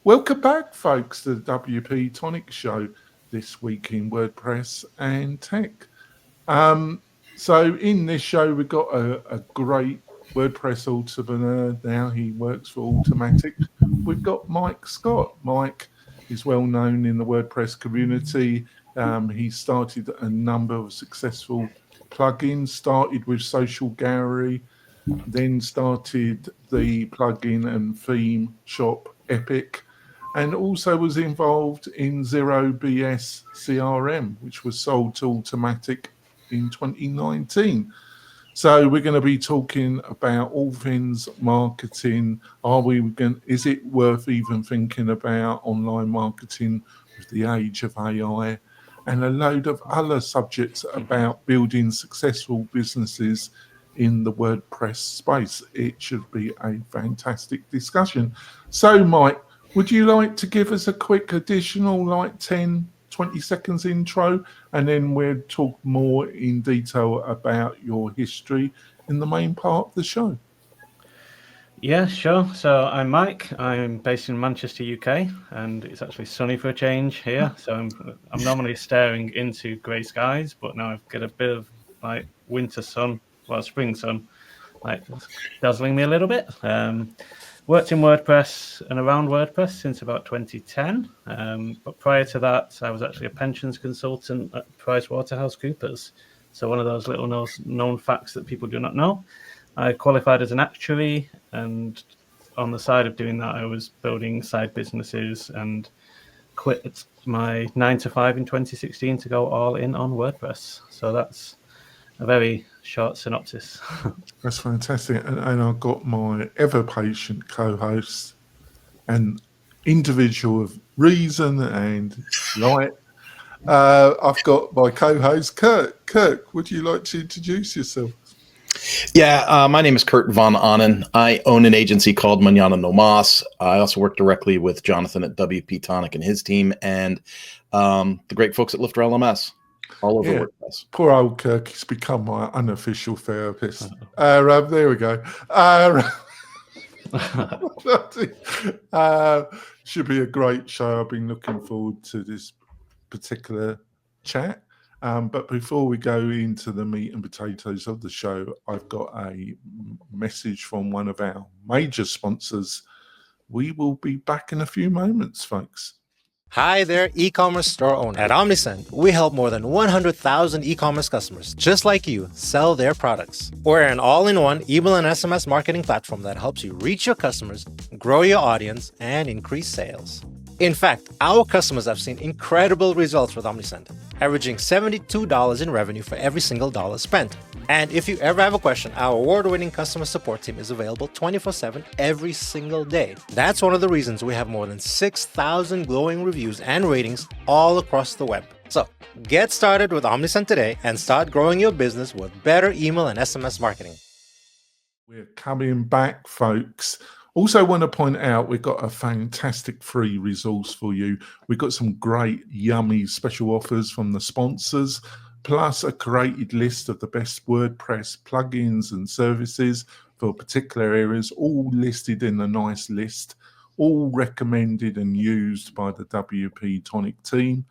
Welcome back, folks, to the WP-Tonic show this week in WordPress and tech. So in this show, we've got a great WordPress entrepreneur now. He works for Automattic. We've got Mike Scott. Mike is well known in the WordPress community. He started a number of successful plugins, started with Social Gallery, then started the plugin and theme shop Epic, and also was involved in Zero BS CRM, which was sold to Automattic in 2019. So we're going to be talking about all things marketing. Is it worth even thinking about online marketing with the age of AI? And a load of other subjects about building successful businesses in the WordPress space. It should be a fantastic discussion. So, Mike, would you like to give us a quick additional, like 10, 20 seconds intro, and then we'll talk more in detail about your history in the main part of the show? Yeah, sure. So I'm Mike. I'm based in Manchester, UK, and it's actually sunny for a change here. So I'm normally staring into grey skies, but now I've got a bit of like winter sun, well, spring sun, like dazzling me a little bit. Worked in WordPress and around WordPress since about 2010. But prior to that, I was actually a pensions consultant at PricewaterhouseCoopers. So one of those little known facts that people do not know. I qualified as an actuary, and on the side of doing that, I was building side businesses and quit my 9 to 5 in 2016 to go all in on WordPress. So that's a very short synopsis. That's fantastic. And I've got my ever patient co host and individual of reason and light. I've got my co host, Kirk. Kirk, would you like to introduce yourself? Yeah, my name is Kurt Von Annen. I own an agency called Manana No Mas. I also work directly with Jonathan at WP-Tonic and his team, and the great folks at Lifter LMS all over WordPress. Poor old Kirk, he's become my unofficial therapist. There we go. Should be a great show. I've been looking forward to this particular chat. But before we go into the meat and potatoes of the show, I've got a message from one of our major sponsors. We will be back in a few moments, folks. Hi there, e-commerce store owner. At Omnisend, we help more than 100,000 e-commerce customers just like you sell their products. We're an all-in-one email and SMS marketing platform that helps you reach your customers, grow your audience, and increase sales. In fact, our customers have seen incredible results with Omnisend, averaging $72 in revenue for every single dollar spent. And if you ever have a question, our award-winning customer support team is available 24/7 every single day. That's one of the reasons we have more than 6,000 glowing reviews and ratings all across the web. So get started with Omnisend today and start growing your business with better email and SMS marketing. We're coming back, folks. Also want to point out we've got a fantastic free resource for you. We've got some great, yummy special offers from the sponsors, plus a curated list of the best WordPress plugins and services for particular areas, all listed in a nice list, all recommended and used by the WP-Tonic team.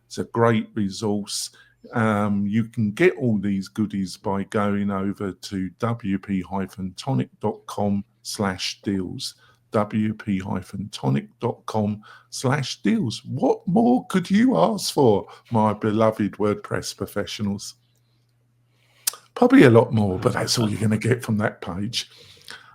It's a great resource. You can get all these goodies by going over to wp-tonic.com/deals. wp-tonic.com/deals. What more could you ask for, my beloved WordPress professionals? Probably a lot more, but that's all you're going to get from that page.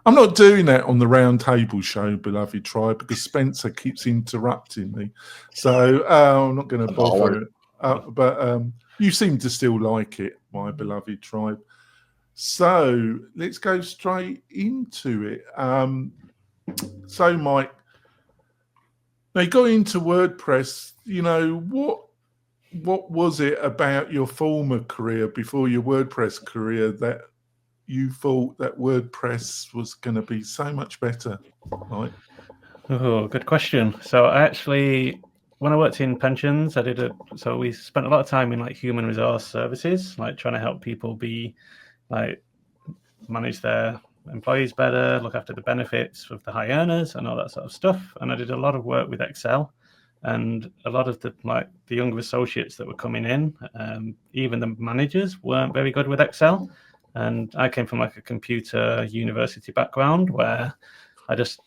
I'm not doing that on the round table show, beloved tribe, because Spencer keeps interrupting me. So I'm not going to bother. But you seem to still like it, my beloved tribe. So let's go straight into it. So, Mike, now you got into WordPress. You know, what was it about your former career before your WordPress career that you thought that WordPress was going to be so much better, right? Oh, good question. So I actually, when I worked in pensions, so we spent a lot of time in like human resource services, like trying to help people be like manage their employees better, look after the benefits of the high earners and all that sort of stuff. And I did a lot of work with Excel, and a lot of the younger associates that were coming in, even the managers weren't very good with Excel. And I came from like a computer university background where I was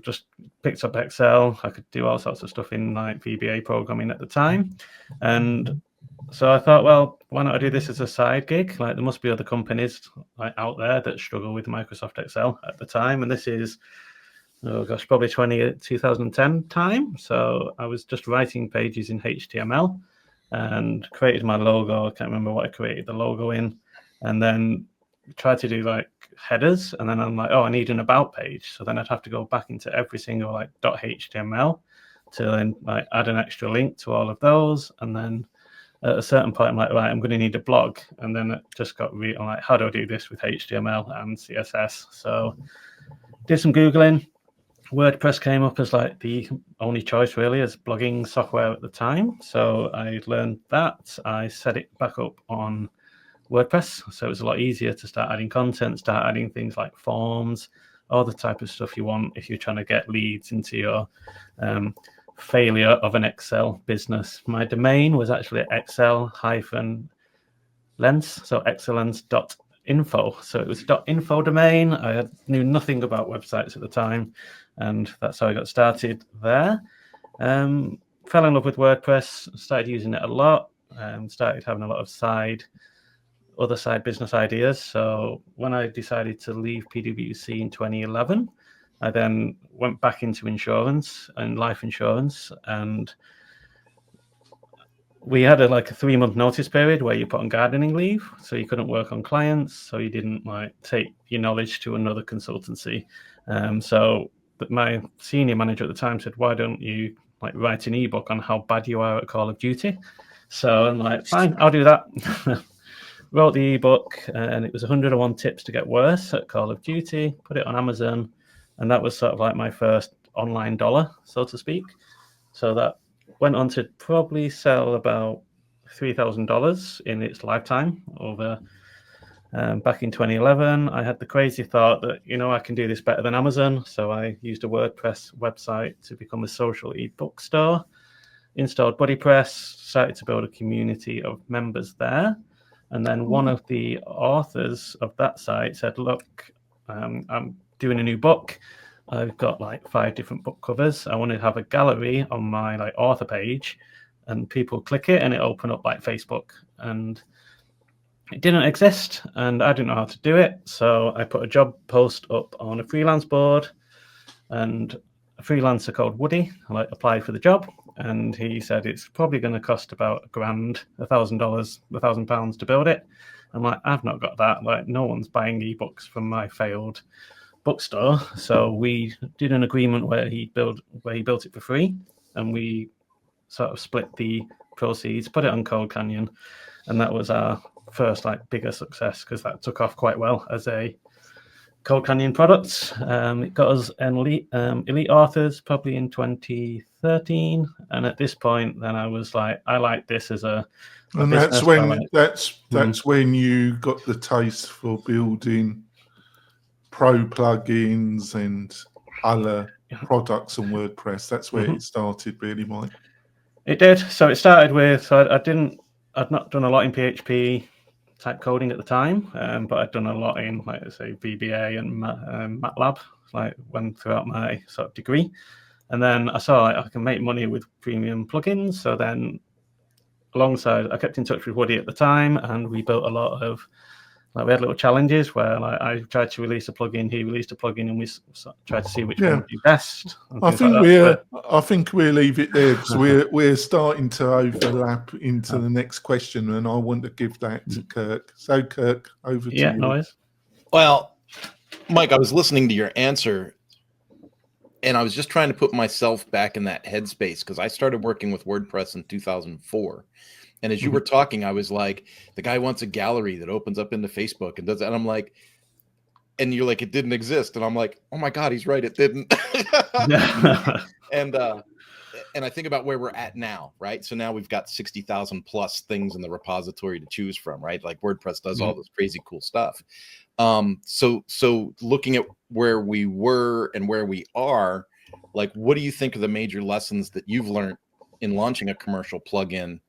just picked up Excel. I could do all sorts of stuff in like VBA programming at the time. And so I thought, well, why not I do this as a side gig? Like there must be other companies like out there that struggle with Microsoft Excel at the time. And this is, oh gosh, probably 2010 time. So I was just writing pages in HTML and created my logo. I can't remember what I created the logo in. And then tried to do like headers. And then I'm like, oh, I need an about page. So then I'd have to go back into every single like .html to then like add an extra link to all of those. And then at a certain point, I'm like, right, I'm going to need a blog. And then it just got I'm like, how do I do this with HTML and CSS? So did some Googling. WordPress came up as like the only choice really as blogging software at the time. So I learned that. I set it back up on WordPress. So it was a lot easier to start adding content, start adding things like forms, all the type of stuff you want if you're trying to get leads into your failure of an Excel business. My domain was actually excel-lens, so excellence.info. So it was .info domain. I knew nothing about websites at the time, and that's how I got started there. Fell in love with WordPress, started using it a lot, started having a lot of other side business ideas. So when I decided to leave PwC in 2011, I then went back into insurance and life insurance, and we had a 3-month notice period where you put on gardening leave, so you couldn't work on clients, so you didn't take your knowledge to another consultancy. So my senior manager at the time said, why don't you write an ebook on how bad you are at Call of Duty? So I'm like, fine, I'll do that. Wrote the ebook, and it was 101 tips to get worse at Call of Duty, put it on Amazon, and that was sort of like my first online dollar, so to speak. So that went on to probably sell about $3,000 in its lifetime over back in 2011. I had the crazy thought that, I can do this better than Amazon. So I used a WordPress website to become a social ebook store, installed BuddyPress, started to build a community of members there. And then one of the authors of that site said, look, I'm doing a new book. I've got 5 different book covers. I want to have a gallery on my author page, and people click it and it open up like Facebook. And it didn't exist, and I didn't know how to do it. So I put a job post up on a freelance board, and a freelancer called Woody applied for the job, and he said it's probably going to cost about $1,000, £1,000 to build it. I'm like, I've not got that. No one's buying ebooks from my failed bookstore. So we did an agreement where he built it for free, and we sort of split the proceeds, put it on Cold Canyon, and that was our first bigger success because that took off quite well as a Cold Canyon product. It got us an elite authors probably in 2013, and at this point, then I was like, I like this as a and that's when that's when you got the taste for building pro plugins and other products on WordPress. That's where it started, really, Mike. It did. So it started with I'd not done a lot in PHP type coding at the time, but I'd done a lot in say VBA and MATLAB throughout my sort of degree. And then I saw I can make money with premium plugins. So then alongside, I kept in touch with Woody at the time, and we built a lot of we had little challenges where I tried to release a plugin, he released a plugin, and we tried to see which one would do best. I think we'll leave it there because we're starting to overlap into the next question, and I want to give that to Kirk. So Kirk, over to you. No worries. Well, Mike, I was listening to your answer, and I was just trying to put myself back in that headspace because I started working with WordPress in 2004. And as you were talking, I was like, the guy wants a gallery that opens up into Facebook and does that. And I'm like, and you're like, it didn't exist. And I'm like, oh my God, he's right. It didn't. And I think about where we're at now, right? So now we've got 60,000 plus things in the repository to choose from, right? Like WordPress does all this crazy cool stuff. So looking at where we were and where we are, like, what do you think are the major lessons that you've learned in launching a commercial plugin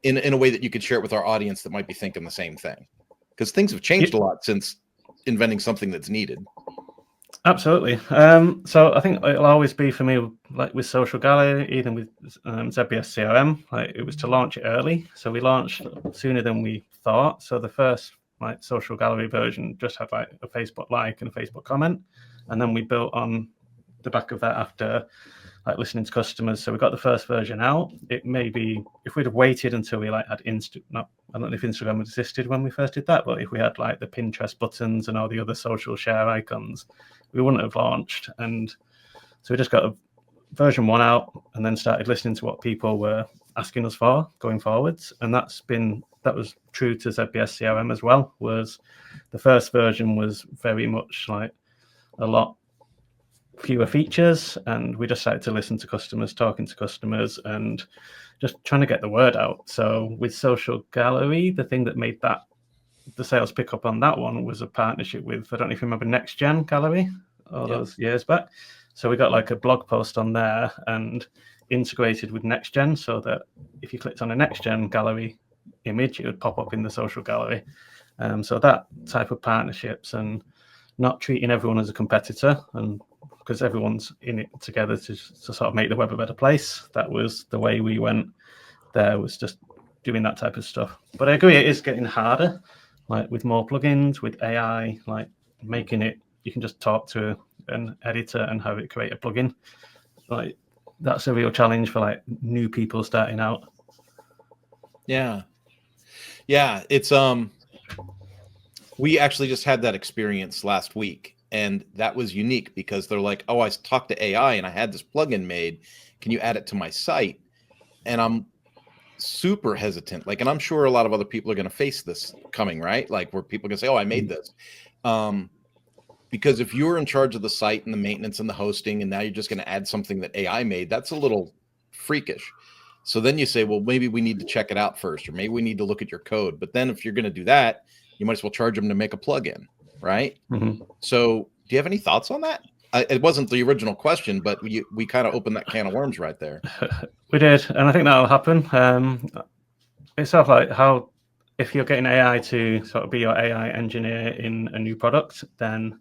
in a way that you could share it with our audience that might be thinking the same thing? Because things have changed a lot since inventing something that's needed. Absolutely. So I think it'll always be for me, like with Social Gallery, even with ZBS CRM, like it was to launch it early. So we launched sooner than we thought. So the first like Social Gallery version just had like a Facebook like and a Facebook comment, and then we built on the back of that after like listening to customers. So we got the first version out. It may be if we'd have waited until we like had I don't know if Instagram existed when we first did that, but if we had like the Pinterest buttons and all the other social share icons, we wouldn't have launched. And so we just got a version 1 out and then started listening to what people were asking us for going forwards. And that was true to ZBS CRM as well. Was the first version was very much like a lot fewer features, and we just started to listen to customers, talking to customers, and just trying to get the word out. So with Social Gallery, the thing that made that the sales pick up on that one was a partnership with, I don't know if you remember, Next Gen Gallery all those years back. So we got like a blog post on there and integrated with Next Gen, so that if you clicked on a Next Gen Gallery image, it would pop up in the Social Gallery. So that type of partnerships and not treating everyone as a competitor, and because everyone's in it together to sort of make the web a better place. That was the way we went there, was just doing that type of stuff. But I agree, it is getting harder, like with more plugins, with AI, like making it, you can just talk to an editor and have it create a plugin. Like that's a real challenge for like new people starting out. Yeah. It's we actually just had that experience last week, and that was unique because they're like, oh, I talked to AI and I had this plugin made. Can you add it to my site? And I'm super hesitant. Like, and I'm sure a lot of other people are going to face this coming, right? Like where people are going to say, oh, I made this. Because if you're in charge of the site and the maintenance and the hosting, and now you're just going to add something that AI made, that's a little freakish. So then you say, well, maybe we need to check it out first, or maybe we need to look at your code. But then if you're going to do that, you might as well charge them to make a plugin, right? Mm-hmm. So do you have any thoughts on that? It wasn't the original question, but we kind of opened that can of worms right there. We did, and I think that'll happen. It's sort of like how if you're getting AI to sort of be your AI engineer in a new product, then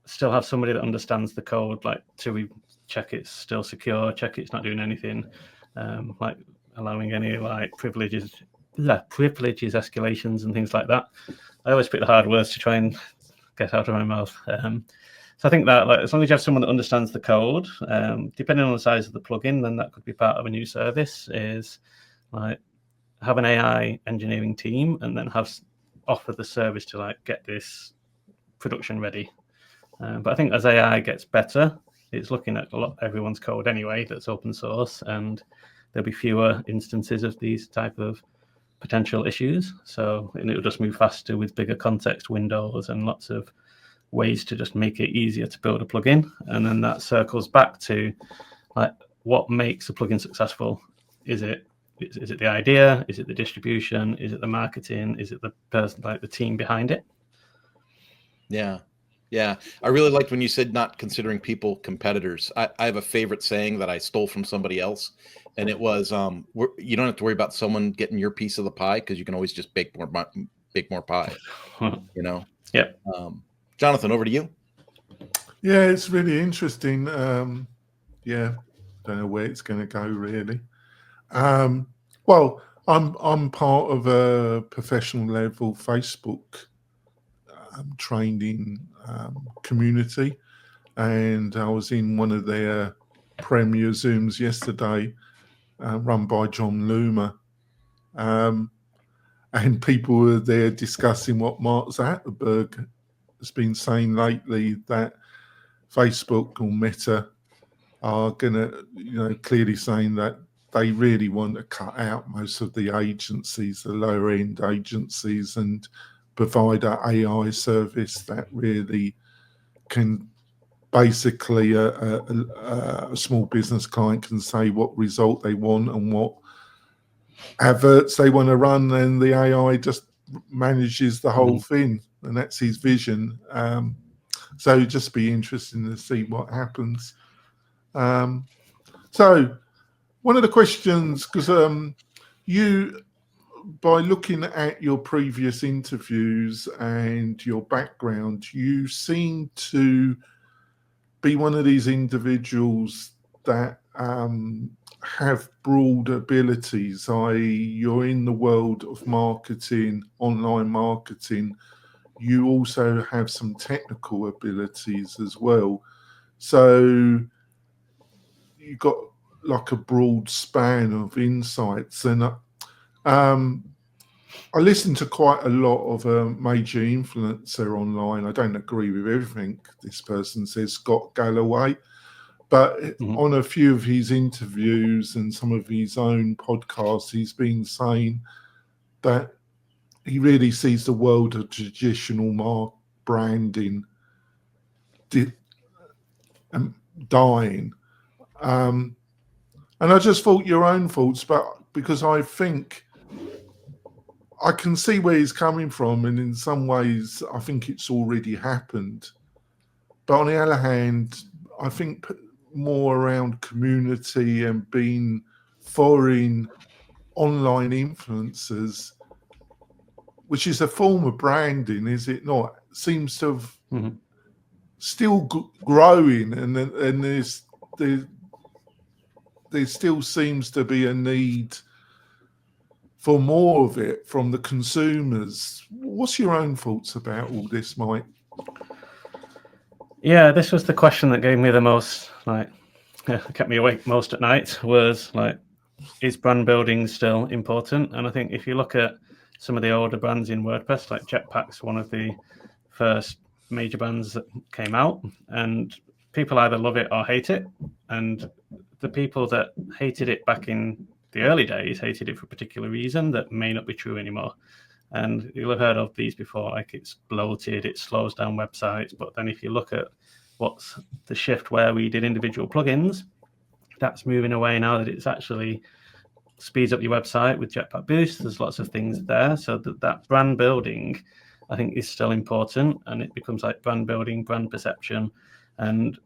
still have somebody that understands the code, like to check it's still secure, check it's not doing anything, like allowing any like privileges escalations and things like that. I always pick the hard words to try and get out of my mouth. So I think that like as long as you have someone that understands the code, depending on the size of the plugin, then that could be part of a new service, is like have an AI engineering team and then offer the service to like get this production ready. But I think as AI gets better, it's looking at everyone's code anyway that's open source, and there'll be fewer instances of these type of potential issues. So it'll just move faster with bigger context windows and lots of ways to just make it easier to build a plugin. And then that circles back to like what makes a plugin successful. Is it the idea? Is it the distribution? Is it the marketing? Is it the person, like the team behind it? Yeah. I really liked when you said not considering people competitors. I have a favorite saying that I stole from somebody else, and it was, you don't have to worry about someone getting your piece of the pie because you can always just bake more pie, you know? Yeah. Jonathan, over to you. Yeah, it's really interesting. Don't know where it's going to go really. Well, I'm part of a professional level Facebook training community, and I was in one of their premier Zooms yesterday, run by John Loomer, and people were there discussing what Mark Zuckerberg has been saying lately, that Facebook or Meta are going to, clearly saying that they really want to cut out most of the agencies, the lower end agencies, and provide an AI service that really can basically a small business client can say what result they want and what adverts they want to run, and the AI just manages the whole thing. and that's his vision. So it'd just be interesting to see what happens. So one of the questions, because you, by looking at your previous interviews and your background, you seem to be one of these individuals that have broad abilities, i.e. you're in the world of marketing, online marketing. You also have some technical abilities as well. So you've got like a broad span of insights. And I listen to quite a lot of a major influencer online. I don't agree with everything this person says, Scott Galloway, but on a few of his interviews and some of his own podcasts, he's been saying that he really sees the world of traditional branding dying. And I just thought your own thoughts, but because I think I can see where he's coming from, and in some ways, I think it's already happened. But on the other hand, I think more around community and being foreign online influencers, which is a form of branding, is it not? Seems to have still growing, and there still seems to be a need for more of it from the consumers. What's your own thoughts about all this, Mike? Yeah, this was the question that gave me the most, kept me awake most at night, was like, is brand building still important? And I think if you look at some of the older brands in WordPress, like Jetpack's one of the first major brands that came out, and people either love it or hate it. And the people that hated it back in the early days hated it for a particular reason that may not be true anymore. And you'll have heard of these before, like it's bloated, it slows down websites. But then if you look at what's the shift where we did individual plugins, that's moving away now that it's actually speeds up your website with Jetpack Boost. There's lots of things there. So that brand building, I think, is still important. And it becomes like brand building, brand perception, and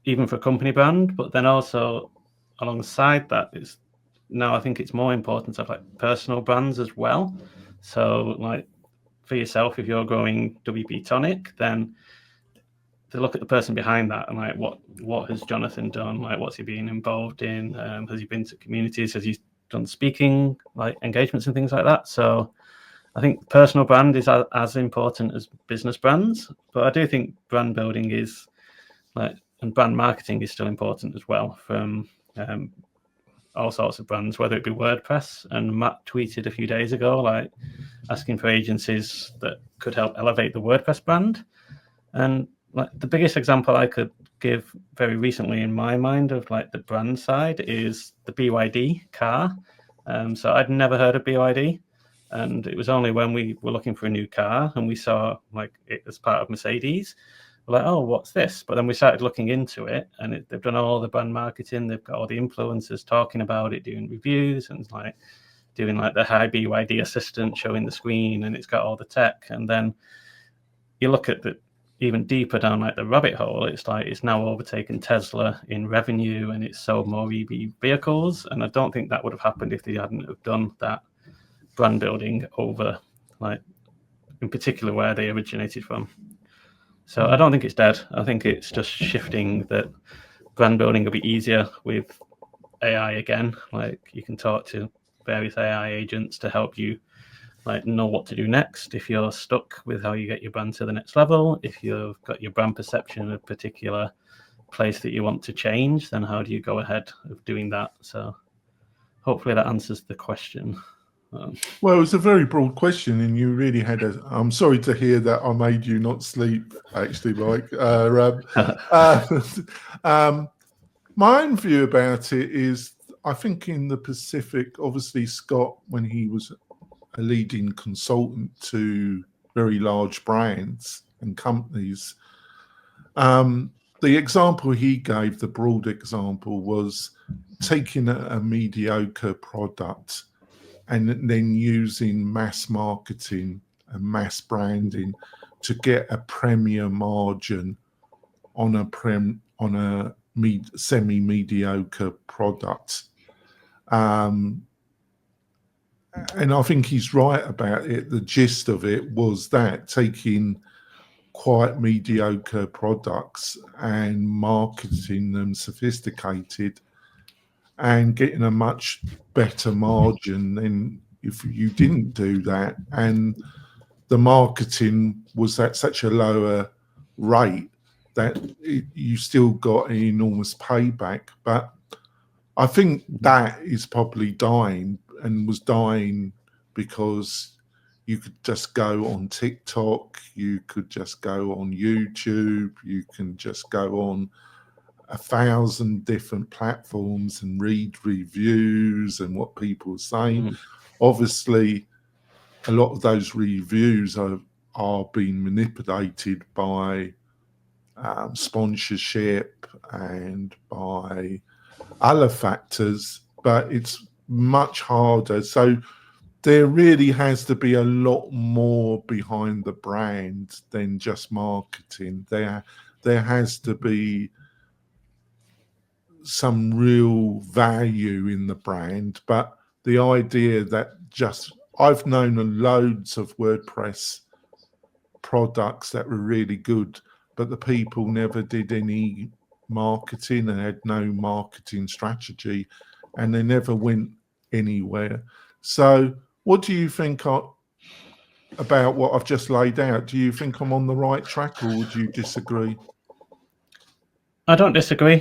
even for a company brand. But then also alongside that is now I think it's more important to have like personal brands as well. So like for yourself, if you're growing WP-Tonic, then to look at the person behind that and like what has Jonathan done, like what's he been involved in, has he been to communities, has he done speaking like engagements and things like that. So I think personal brand is as important as business brands, but I do think brand building is like, and brand marketing is still important as well from all sorts of brands, whether it be WordPress. And Matt tweeted a few days ago like asking for agencies that could help elevate the WordPress brand. And like the biggest example I could give very recently in my mind of like the brand side is the BYD car. So I'd never heard of BYD, and it was only when we were looking for a new car and we saw like it as part of Mercedes. We're like, oh, what's this? But then we started looking into it, and they've done all the brand marketing. They've got all the influencers talking about it, doing reviews, and like doing like the Hi BYD assistant showing the screen, and it's got all the tech. And then you look at the even deeper down like the rabbit hole, it's like it's now overtaken Tesla in revenue, and it's sold more EV vehicles. And I don't think that would have happened if they hadn't have done that brand building over like in particular where they originated from. So I don't think it's dead. I think it's just shifting that brand building will be easier with AI again. Like you can talk to various AI agents to help you like know what to do next. If you're stuck with how you get your brand to the next level, if you've got your brand perception in a particular place that you want to change, then how do you go ahead of doing that? So hopefully that answers the question. Well, it was a very broad question, and you really had a. I'm sorry to hear that I made you not sleep, actually, Mike. My own view about it is, I think in the Pacific, obviously Scott, when he was a leading consultant to very large brands and companies, the example he gave, the broad example, was taking a mediocre product and then using mass marketing and mass branding to get a premier margin on a semi-mediocre product. And I think he's right about it. The gist of it was that taking quite mediocre products and marketing them sophisticated and getting a much better margin than if you didn't do that. And the marketing was at such a lower rate that you still got an enormous payback. But I think that is probably dying, and was dying because you could just go on TikTok, you could just go on YouTube, you can just go on 1,000 different platforms and read reviews and what people are saying. Obviously, a lot of those reviews are being manipulated by sponsorship and by other factors, but it's much harder. So there really has to be a lot more behind the brand than just marketing. There has to be some real value in the brand, but the idea that I've known loads of WordPress products that were really good, but the people never did any marketing and had no marketing strategy, and they never went anywhere. So what do you think about what I've just laid out? Do you think I'm on the right track, or would you disagree? I don't disagree.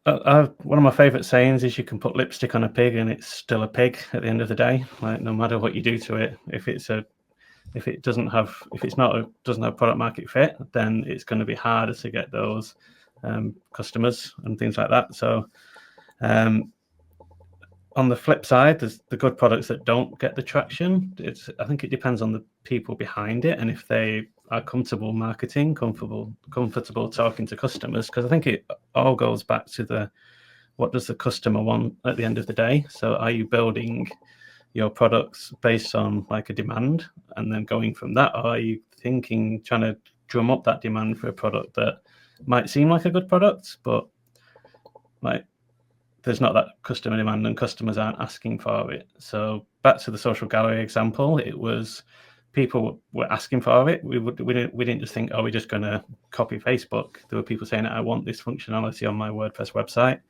One of my favorite sayings is you can put lipstick on a pig and it's still a pig at the end of the day. Like, no matter what you do to it, if it doesn't have product market fit, then it's going to be harder to get those customers and things like that. So on the flip side, there's the good products that don't get the traction. I think it depends on the people behind it, and if they are comfortable marketing, comfortable talking to customers, because I think it all goes back to what does the customer want at the end of the day. So are you building your products based on like a demand and then going from that, or are you trying to drum up that demand for a product that might seem like a good product, but like there's not that customer demand and customers aren't asking for it? So back to the social gallery example, it was people were asking for it. We didn't just think, oh, we're just going to copy Facebook. There were people saying, I want this functionality on my WordPress website.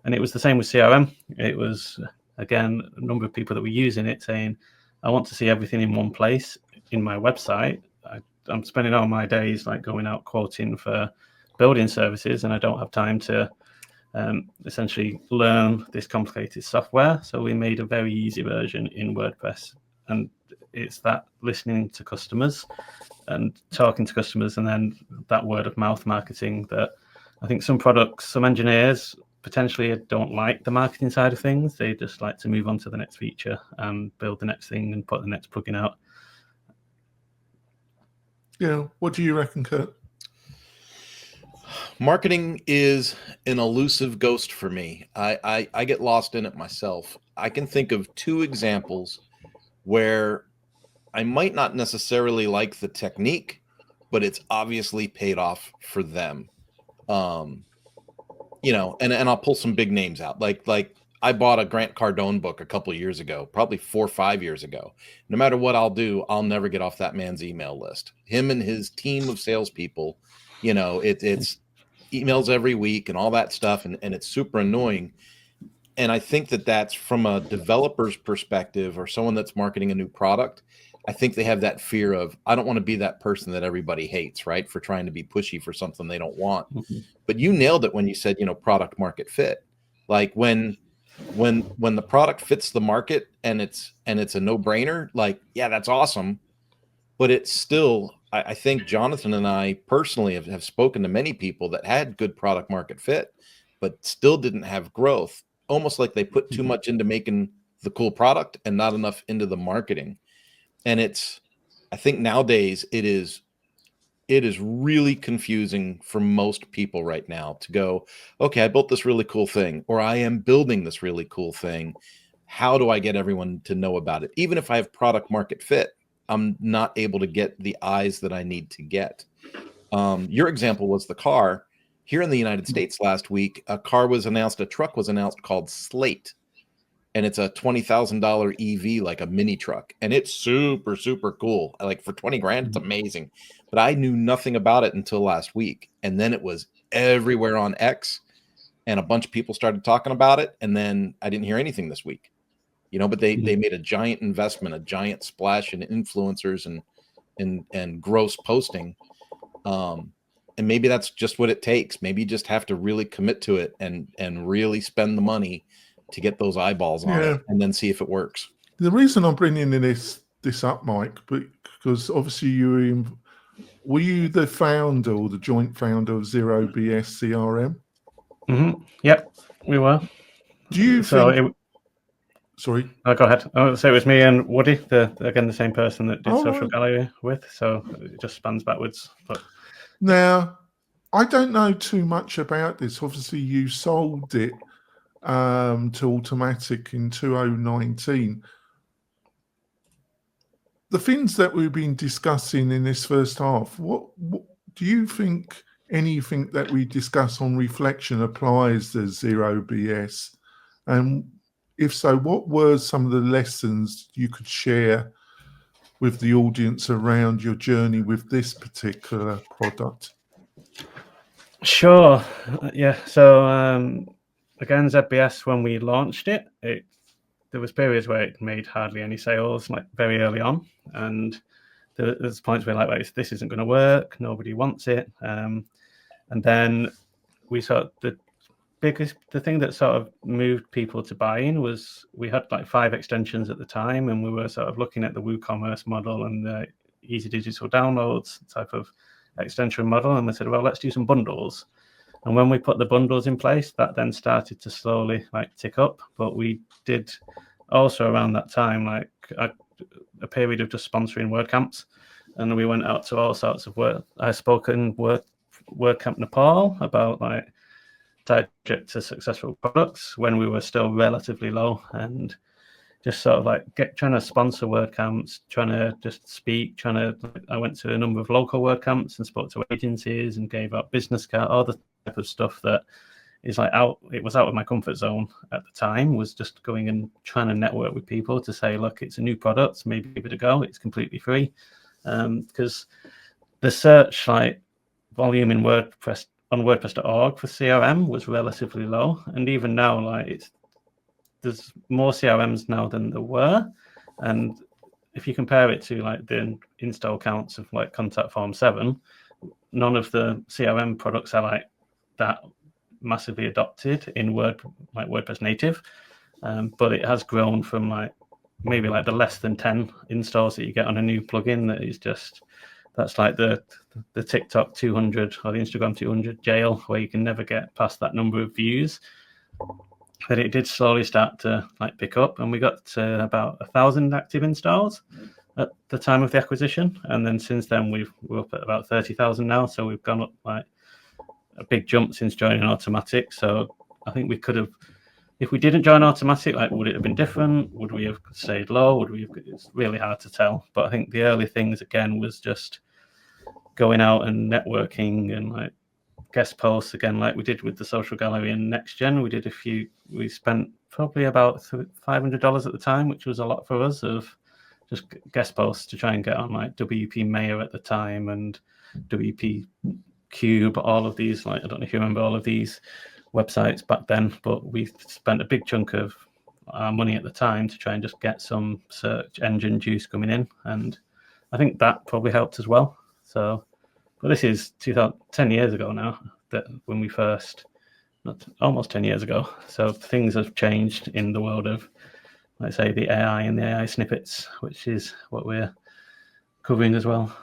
And it was the same with CRM. It was, again, a number of people that were using it saying, I want to see everything in one place in my website. I'm spending all my days like going out quoting for building services, and I don't have time to essentially learn this complicated software. So we made a very easy version in WordPress, and it's that listening to customers and talking to customers, and then that word of mouth marketing that I think some engineers potentially don't like the marketing side of things. They just like to move on to the next feature and build the next thing and put the next plugin out. Yeah, what do you reckon, Kurt? Marketing is an elusive ghost for me. I get lost in it myself. I can think of two examples where I might not necessarily like the technique, but it's obviously paid off for them. And I'll pull some big names out. Like I bought a Grant Cardone book a couple of years ago, probably 4 or 5 years ago. No matter what I'll do, I'll never get off that man's email list. Him and his team of salespeople, it's emails every week and all that stuff, and it's super annoying. And I think that's from a developer's perspective or someone that's marketing a new product. I think they have that fear of, I don't want to be that person that everybody hates, right? For trying to be pushy for something they don't want. Mm-hmm. But you nailed it when you said, product market fit. Like when the product fits the market and it's a no-brainer, like, yeah, that's awesome. But it's still, I think Jonathan and I personally have spoken to many people that had good product market fit, but still didn't have growth. Almost like they put too much into making the cool product and not enough into the marketing. And I think nowadays it is really confusing for most people right now to go, okay, I built this really cool thing, or I am building this really cool thing. How do I get everyone to know about it? Even if I have product market fit, I'm not able to get the eyes that I need to get. Your example was the car. Here in the United States last week, a truck was announced called Slate. And it's a $20,000 EV, like a mini truck. And it's super, super cool. Like for 20 grand, it's amazing. But I knew nothing about it until last week. And then it was everywhere on X. And a bunch of people started talking about it. And then I didn't hear anything this week. But they made a giant investment, a giant splash in influencers and gross posting. And maybe that's just what it takes. Maybe you just have to really commit to it and really spend the money to get those eyeballs on it, and then see if it works. The reason I'm bringing this up, Mike, because obviously were you the founder or the joint founder of Zero BS CRM? Mm-hmm. Yep, we were. Do you think? Sorry. Go ahead. So it was me and Woody, the same person that did Social Gallery with. So it just spans backwards. But now, I don't know too much about this. Obviously, you sold it to Automattic in 2019. The things that we've been discussing in this first half, what do you think? Anything that we discuss on reflection applies to Zero BS, and if so, what were some of the lessons you could share with the audience around your journey with this particular product? Sure. Yeah. So again, ZBS, when we launched it, there was periods where it made hardly any sales, like very early on, and there's points where like this isn't going to work, nobody wants it, and then we saw the thing that sort of moved people to buy in was we had like 5 extensions at the time, and we were sort of looking at the WooCommerce model and the easy digital downloads type of extension model, and we said, well, let's do some bundles. And when we put the bundles in place, that then started to slowly like tick up. But we did also around that time like a period of just sponsoring WordCamps, and we went out to all sorts of WordCamp Nepal about like direct to successful products when we were still relatively low, and just sort of like trying to sponsor WordCamps, trying to just speak, I went to a number of local WordCamps and spoke to agencies and gave out business cards, all the type of stuff that is like it was out of my comfort zone at the time, was just going and trying to network with people to say, look, it's a new product, maybe give it a go, it's completely free. Because the search like volume in WordPress on WordPress.org for CRM was relatively low, and even now, like there's more CRMs now than there were, and if you compare it to like the install counts of like Contact Form 7, none of the CRM products are like that massively adopted in WordPress native, but it has grown from like maybe like the less than 10 installs that you get on a new plugin that is just. That's like the TikTok 200 or the Instagram 200 jail, where you can never get past that number of views. But it did slowly start to like pick up, and we got to about 1,000 active installs at the time of the acquisition, and then since then we're up at about 30,000 now. So we've gone up like a big jump since joining Automattic. So I think we could have, if we didn't join Automattic, like would it have been different? Would we have stayed low? It's really hard to tell. But I think the early things again was just going out and networking and like guest posts again, like we did with the Social Gallery and Next Gen. We spent probably about $500 at the time, which was a lot for us, of just guest posts to try and get on like WP Mayor at the time and WP Cube, all of these, like I don't know if you remember all of these websites back then, but we spent a big chunk of our money at the time to try and just get some search engine juice coming in, and I think that probably helped as well. So, but this is 10 years ago now, that when we first, almost 10 years ago. So things have changed in the world of, let's say, the AI and the AI snippets, which is what we're covering as well.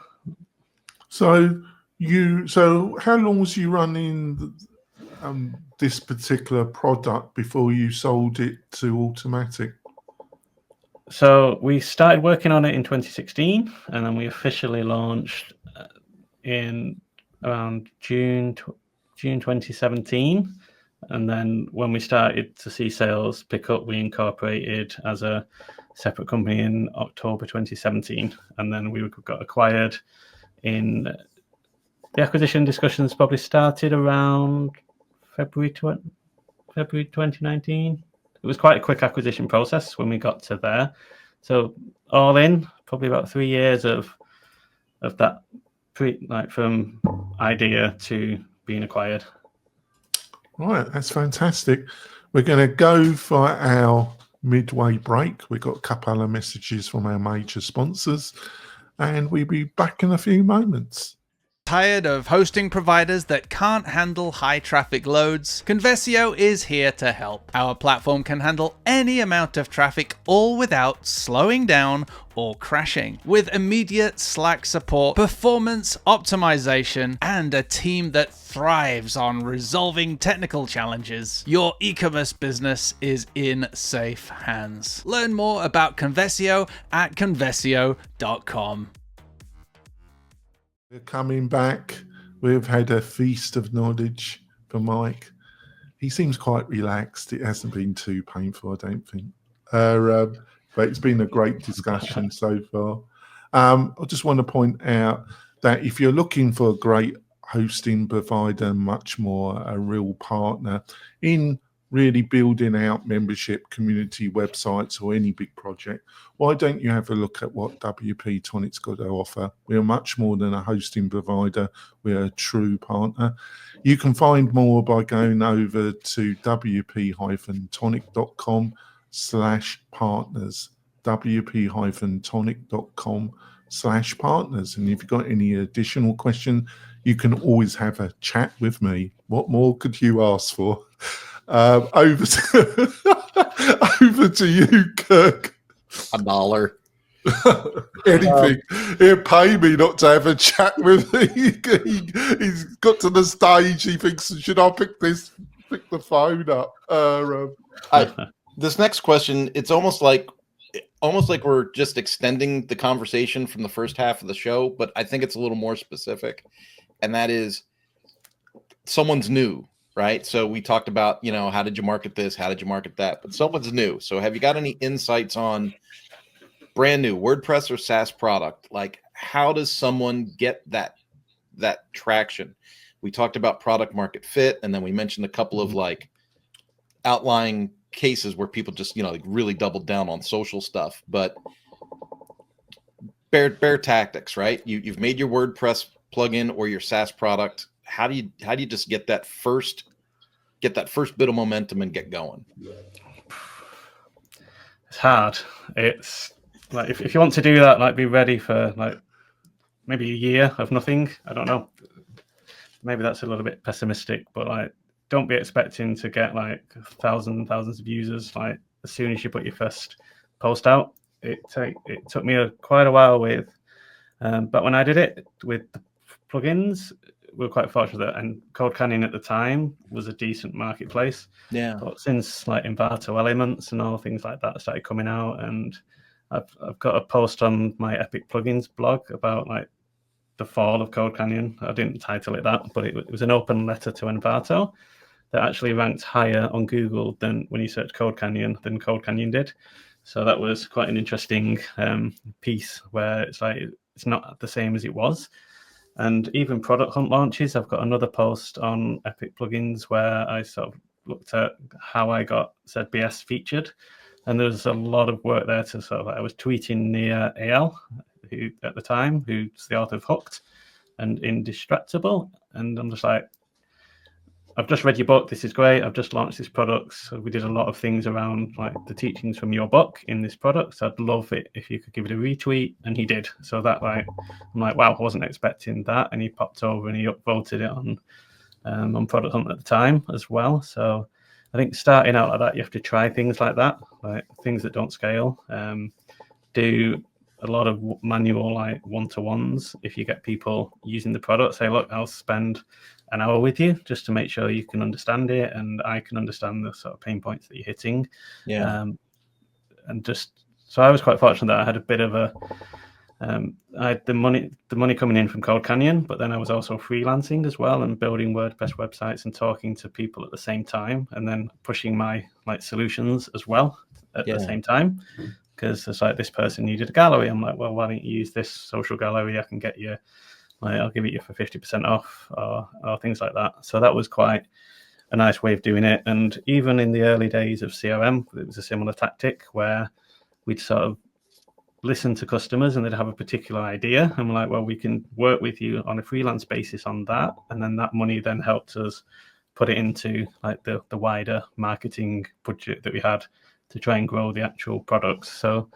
So how long was you running this particular product before you sold it to Automattic? So we started working on it in 2016, and then we officially launched in around June 2017. And then when we started to see sales pick up, we incorporated as a separate company in October 2017. And then we got acquired in the acquisition discussions probably started around February 2019. It was quite a quick acquisition process when we got to there. So all in, probably about 3 years of that, from idea to being acquired. Right, that's fantastic. We're going to go for our midway break. We've got a couple of messages from our major sponsors, and we'll be back in a few moments. Tired of hosting providers that can't handle high traffic loads? Conversio is here to help. Our platform can handle any amount of traffic, all without slowing down or crashing. With immediate Slack support, performance optimization, and a team that thrives on resolving technical challenges, your e-commerce business is in safe hands. Learn more about Conversio at conversio.com. We're coming back. We've had a feast of knowledge for Mike. He seems quite relaxed. It hasn't been too painful, I don't think. But it's been a great discussion so far. I just want to point out that if you're looking for a great hosting provider, much more a real partner in really building out membership community websites or any big project, why don't you have a look at what WP-Tonic's got to offer? We're much more than a hosting provider. We're a true partner. You can find more by going over to wp-tonic.com/partners, wp-tonic.com/partners. And if you've got any additional question, you can always have a chat with me. What more could you ask for? Over to you, Kirk. $1. Anything. He'll pay me not to have a chat with me. He's got to the stage. He thinks, should I pick the phone up? This next question, it's almost like we're just extending the conversation from the first half of the show, but I think it's a little more specific, and that is someone's new. Right. So we talked about, how did you market this? How did you market that? But someone's new. So have you got any insights on brand new WordPress or SaaS product? Like, how does someone get that traction? We talked about product market fit, and then we mentioned a couple of like outlying cases where people just, really doubled down on social stuff. But bare tactics, right? You've made your WordPress plugin or your SaaS product. How do you just get that first bit of momentum and get going? It's hard. It's like if you want to do that, like be ready for like maybe a year of nothing. I don't know. Maybe that's a little bit pessimistic, but like don't be expecting to get like thousands of users like as soon as you put your first post out. It took me quite a while with, but when I did it with the plugins, we were quite fortunate, and Code Canyon at the time was a decent marketplace. Yeah. But since like Envato Elements and all things like that started coming out, and I've got a post on my Epic Plugins blog about like the fall of Code Canyon. I didn't title it that, but it was an open letter to Envato that actually ranked higher on Google than when you search Code Canyon than Code Canyon did. So that was quite an interesting piece where it's like it's not the same as it was. And even product hunt launches, I've got another post on Epic Plugins where I sort of looked at how I got ZBS featured. And there was a lot of work there to sort of, I was tweeting near AL, who at the time, who's the author of Hooked and Indistractable. And I'm just like, I've just read your book. This is great. I've just launched this product. So we did a lot of things around like the teachings from your book in this product. So I'd love it if you could give it a retweet. And he did. So that I'm like, wow, I wasn't expecting that. And he popped over and he upvoted it on Product Hunt at the time as well. So I think starting out like that, you have to try things like that, like things that don't scale. Do a lot of manual like one-to-ones. If you get people using the product, say, look, I'll spend an hour with you just to make sure you can understand it and I can understand the sort of pain points that you're hitting. Yeah. And just so I was quite fortunate that I had a bit of a I had the money coming in from Cold Canyon, but then I was also freelancing as well and building WordPress websites and talking to people at the same time, and then pushing my solutions as well at the same time. Because it's like, this person needed a gallery. I'm like, well, why don't you use this social gallery? I can get you, I'll give it you for 50% off, or things like that. So that was quite a nice way of doing it. And even in the early days of CRM, it was a similar tactic where we'd sort of listen to customers and they'd have a particular idea, and we're like, well, we can work with you on a freelance basis on that, and then that money then helped us put it into like the wider marketing budget that we had to try and grow the actual products. So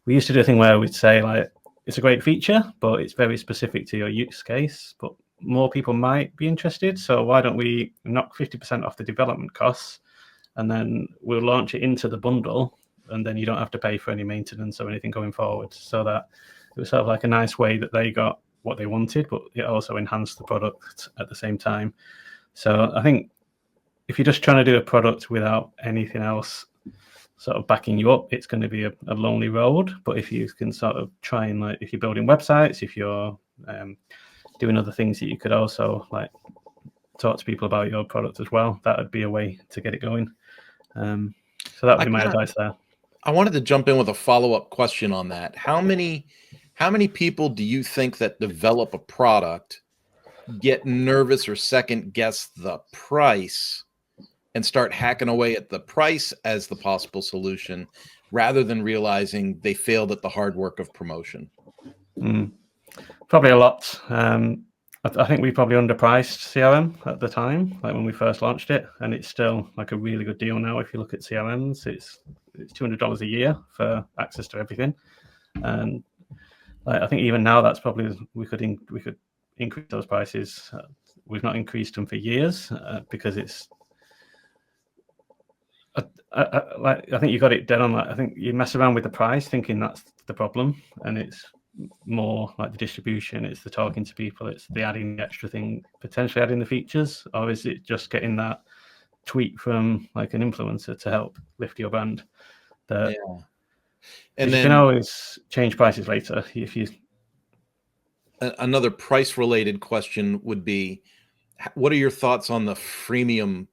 we used to do a thing where we'd say, like, it's a great feature, but it's very specific to your use case, but more people might be interested, so why don't we knock 50% off the development costs, and then we'll launch it into the bundle, and then you don't have to pay for any maintenance or anything going forward. So that it was sort of like a nice way that they got what they wanted, but it also enhanced the product at the same time. So I think if you're just trying to do a product without anything else sort of backing you up, it's going to be a lonely road. But if you can sort of try and, like, if you're building websites, if you're doing other things that you could also like talk to people about your product as well, that would be a way to get it going. So that would be my advice there. I wanted to jump in with a follow-up question on that. How many people do you think that develop a product get nervous or second guess the price and start hacking away at the price as the possible solution, rather than realizing they failed at the hard work of promotion? Probably a lot. I think we probably underpriced CRM at the time, like when we first launched it, and it's still like a really good deal now. If you look at CRMs, it's $200 a year for access to everything, and like, I think even now that's probably we could increase those prices. We've not increased them for years because it's. I think you got it dead on. Like, I think you mess around with the price thinking that's the problem, and it's more like the distribution, it's the talking to people, it's the adding the extra thing, potentially adding the features, or is it just getting that tweet from like an influencer to help lift your brand? And then you can always change prices later if you. Another price related question would be, what are your thoughts on the freemium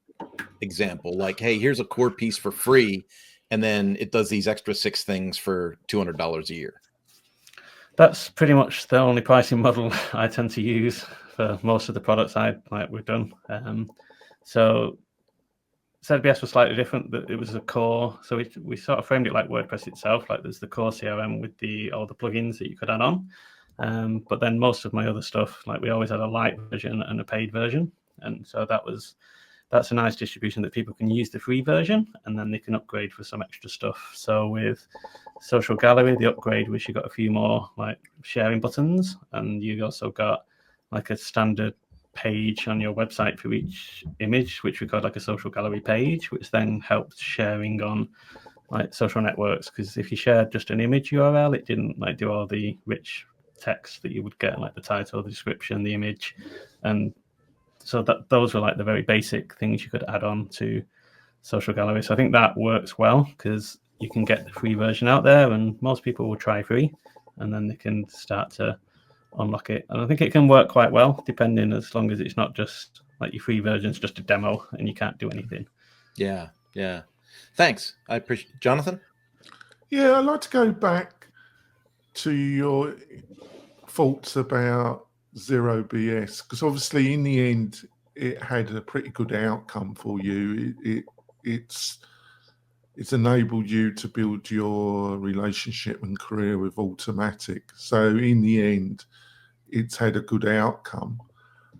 example? Like, hey, here's a core piece for free, and then it does these extra 6 things for $200 a year. That's pretty much the only pricing model I tend to use for most of the products we've done. So ZBS was slightly different. That it was a core, so we sort of framed it like WordPress itself. Like, there's the core CRM with all the plugins that you could add on. But then most of my other stuff, like, we always had a light version and a paid version, and so that's a nice distribution that people can use the free version and then they can upgrade for some extra stuff. So with Social Gallery, the upgrade was you got a few more like sharing buttons, and you also got like a standard page on your website for each image, which we called like a Social Gallery page, which then helped sharing on like social networks. Because if you shared just an image URL, it didn't like do all the rich text that you would get, like the title, the description, the image, and so those were like the very basic things you could add on to Social Gallery. So I think that works well because you can get the free version out there, and most people will try free, and then they can start to unlock it. And I think it can work quite well, depending, as long as it's not just like your free version is just a demo and you can't do anything. Yeah. Thanks. I appreciate. Jonathan? Yeah, I'd like to go back to your thoughts about Zero BS, because obviously in the end it had a pretty good outcome for you. It's enabled you to build your relationship and career with Automattic. So in the end, it's had a good outcome.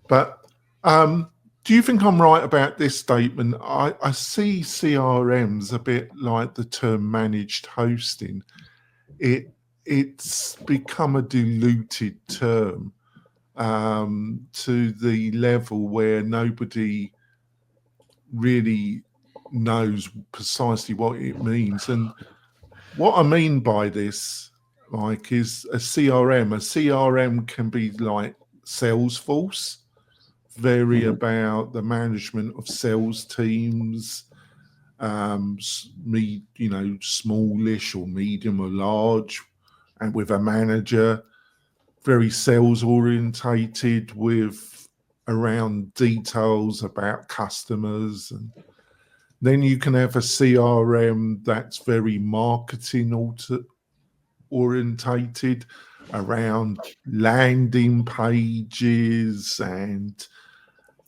But do you think I'm right about this statement? I see CRMs a bit like the term managed hosting. It's become a diluted term to the level where nobody really knows precisely what it means. And what I mean by this, Mike, is a CRM. A CRM can be like Salesforce, very about the management of sales teams, smallish or medium or large, and with a manager. very sales orientated with around details about customers, and then you can have a CRM that's very marketing orientated around landing pages and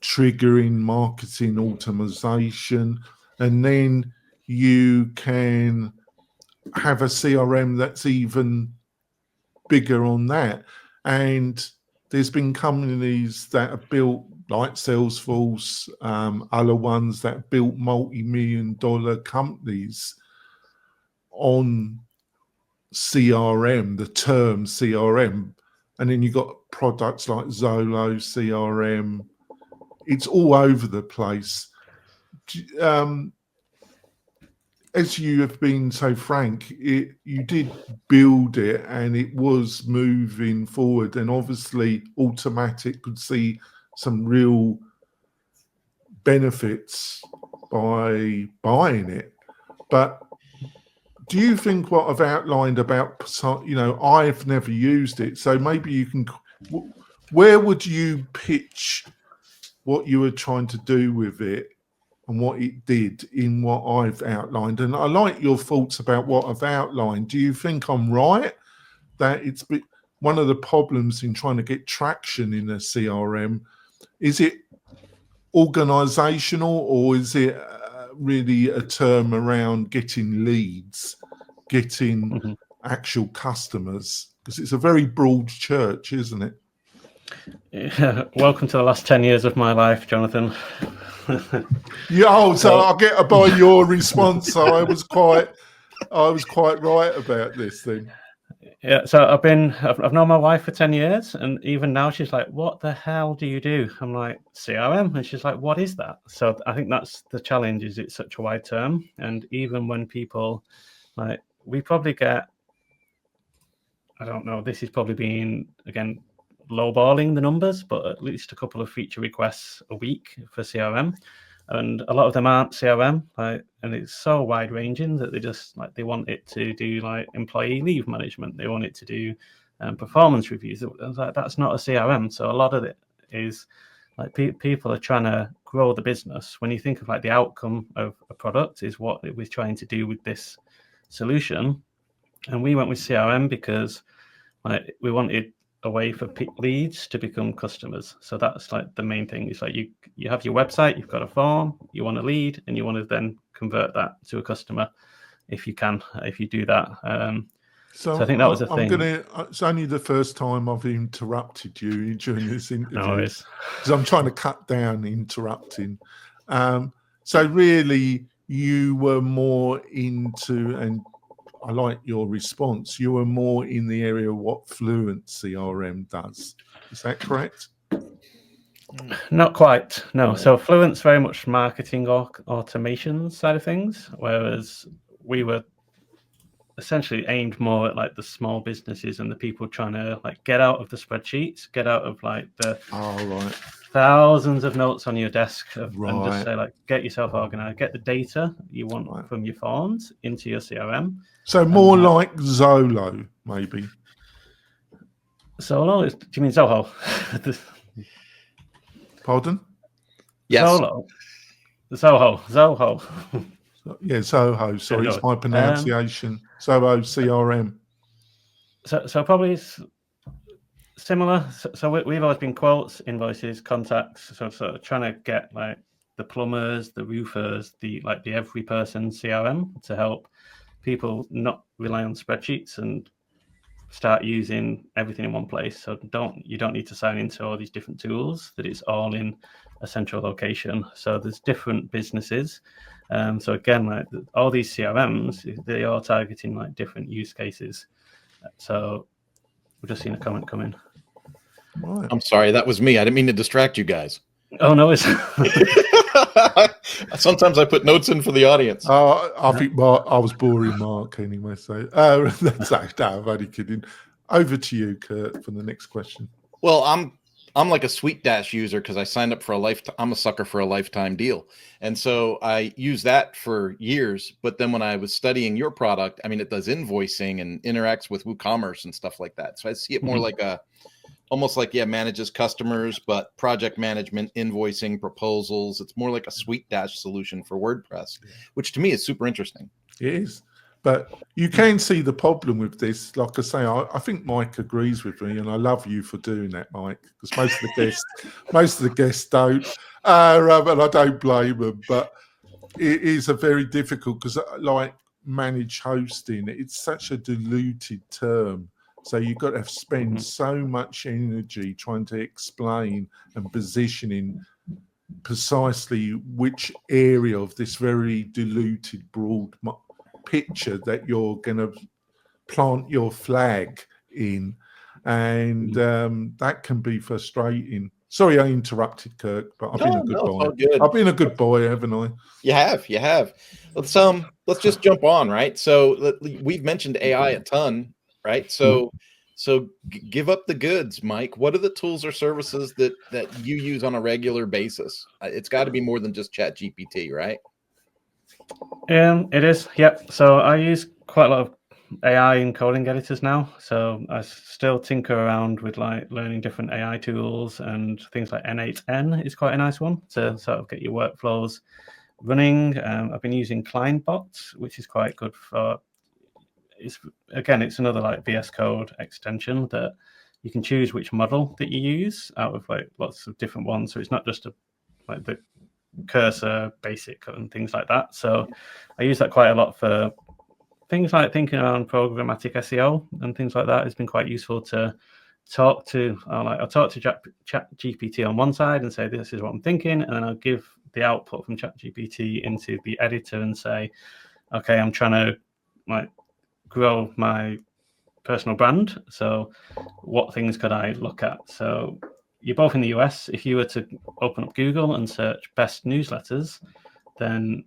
triggering marketing automation. And then you can have a CRM that's even bigger on that. And there's been companies that have built, like Salesforce, other ones that built multi-million-dollar companies on CRM, the term CRM. And then you've got products like Zolo CRM. It's all over the place. As you have been so frank, you did build it and it was moving forward, and obviously Automattic could see some real benefits by buying it. But do you think what I've outlined about, I've never used it, so maybe you can, where would you pitch what you were trying to do with it and what it did in what I've outlined? And I like your thoughts about what I've outlined. Do you think I'm right that it's one of the problems in trying to get traction in a CRM? Is it organizational, or is it really a term around getting leads, getting actual customers? Because it's a very broad church, isn't it? Yeah. Welcome to the last 10 years of my life, Jonathan. Yeah, so I'll get by your response. So I was quite right about this thing. Yeah, so I've known my wife for 10 years, and even now she's like, what the hell do you do? I'm like, CRM. And she's like, what is that? So I think that's the challenge, is it's such a wide term. And even when people, like, we probably get, I don't know, this is probably being, again, lowballing the numbers, but at least a couple of feature requests a week for CRM. And a lot of them aren't CRM, and it's so wide ranging that they want it to do like employee leave management. They want it to do performance reviews. I was like, that's not a CRM. So a lot of it is like people are trying to grow the business. When you think of like the outcome of a product is what it was trying to do with this solution. And we went with CRM because like we wanted a way for leads to become customers. So that's like the main thing. It's like you have your website, you've got a form, you want a lead, and you want to then convert that to a customer if you do that. So I think that was a thing. It's only the first time I've interrupted you during this interview. No, because I'm trying to cut down interrupting. So really, you were more into, and I like your response, you were more in the area of what Fluent CRM does. Is that correct? Not quite, no. So Fluent's very much marketing or automation side of things, whereas we were essentially aimed more at like the small businesses and the people trying to like get out of the spreadsheets, get out of like the thousands of notes on your desk and just say like, get yourself organized, get the data you want from your forms into your CRM. So more like Zolo, maybe. Zolo? Do you mean Zoho? Pardon? Yes. Zolo. Zoho. Yeah, Zoho. Sorry, it's my pronunciation. Zoho CRM. So probably similar. So we've always been quotes, invoices, contacts. So sort of trying to get like the plumbers, the roofers, the every person CRM to help people not rely on spreadsheets and start using everything in one place. So you don't need to sign into all these different tools, that it's all in a central location. So there's different businesses. So again, like all these CRMs, they are targeting like different use cases. So we've just seen a comment come in. Right. I'm sorry, that was me. I didn't mean to distract you guys. Oh no, it's sometimes I put notes in for the audience. I think I was boring Mark anyway. So that's I'm only kidding. Over to you, Kurt, for the next question. Well, I'm I'm like a Sweet Dash user because I signed up for a lifetime. I'm a sucker for a lifetime deal. And so I use that for years. But then when I was studying your product, I mean, it does invoicing and interacts with WooCommerce and stuff like that. So I see it more like almost like, manages customers, but project management, invoicing, proposals. It's more like a Sweet Dash solution for WordPress, which to me is super interesting. It is. But you can see the problem with this. Like I say, I think Mike agrees with me, and I love you for doing that, Mike, because most of the guests don't, and I don't blame them. But it is a very difficult because, like managed hosting, it's such a diluted term. So you've got to spend so much energy trying to explain and positioning precisely which area of this very diluted, broad picture that you're going to plant your flag in, and that can be frustrating. Sorry, I interrupted, Kirk, but I've been a good boy. I've been a good boy, haven't I? You have. Let's just jump on, right? So we've mentioned AI a ton, right? So give up the goods, Mike. What are the tools or services that you use on a regular basis? It's got to be more than just ChatGPT, right? It is, yep. So I use quite a lot of AI and coding editors now. So I still tinker around with like learning different AI tools, and things like N8N is quite a nice one to sort of get your workflows running. I've been using ClientBot, which is quite good for. It's another like VS Code extension that you can choose which model that you use out of like lots of different ones. So it's not just like the cursor basic and things like that. So I use that quite a lot for things like thinking around programmatic SEO and things like that. It's been quite useful to talk to. I'll talk to ChatGPT on one side and say, this is what I'm thinking. And then I'll give the output from ChatGPT into the editor and say, okay, I'm trying to like grow my personal brand. So what things could I look at? So you're both in the US. If you were to open up Google and search best newsletters, then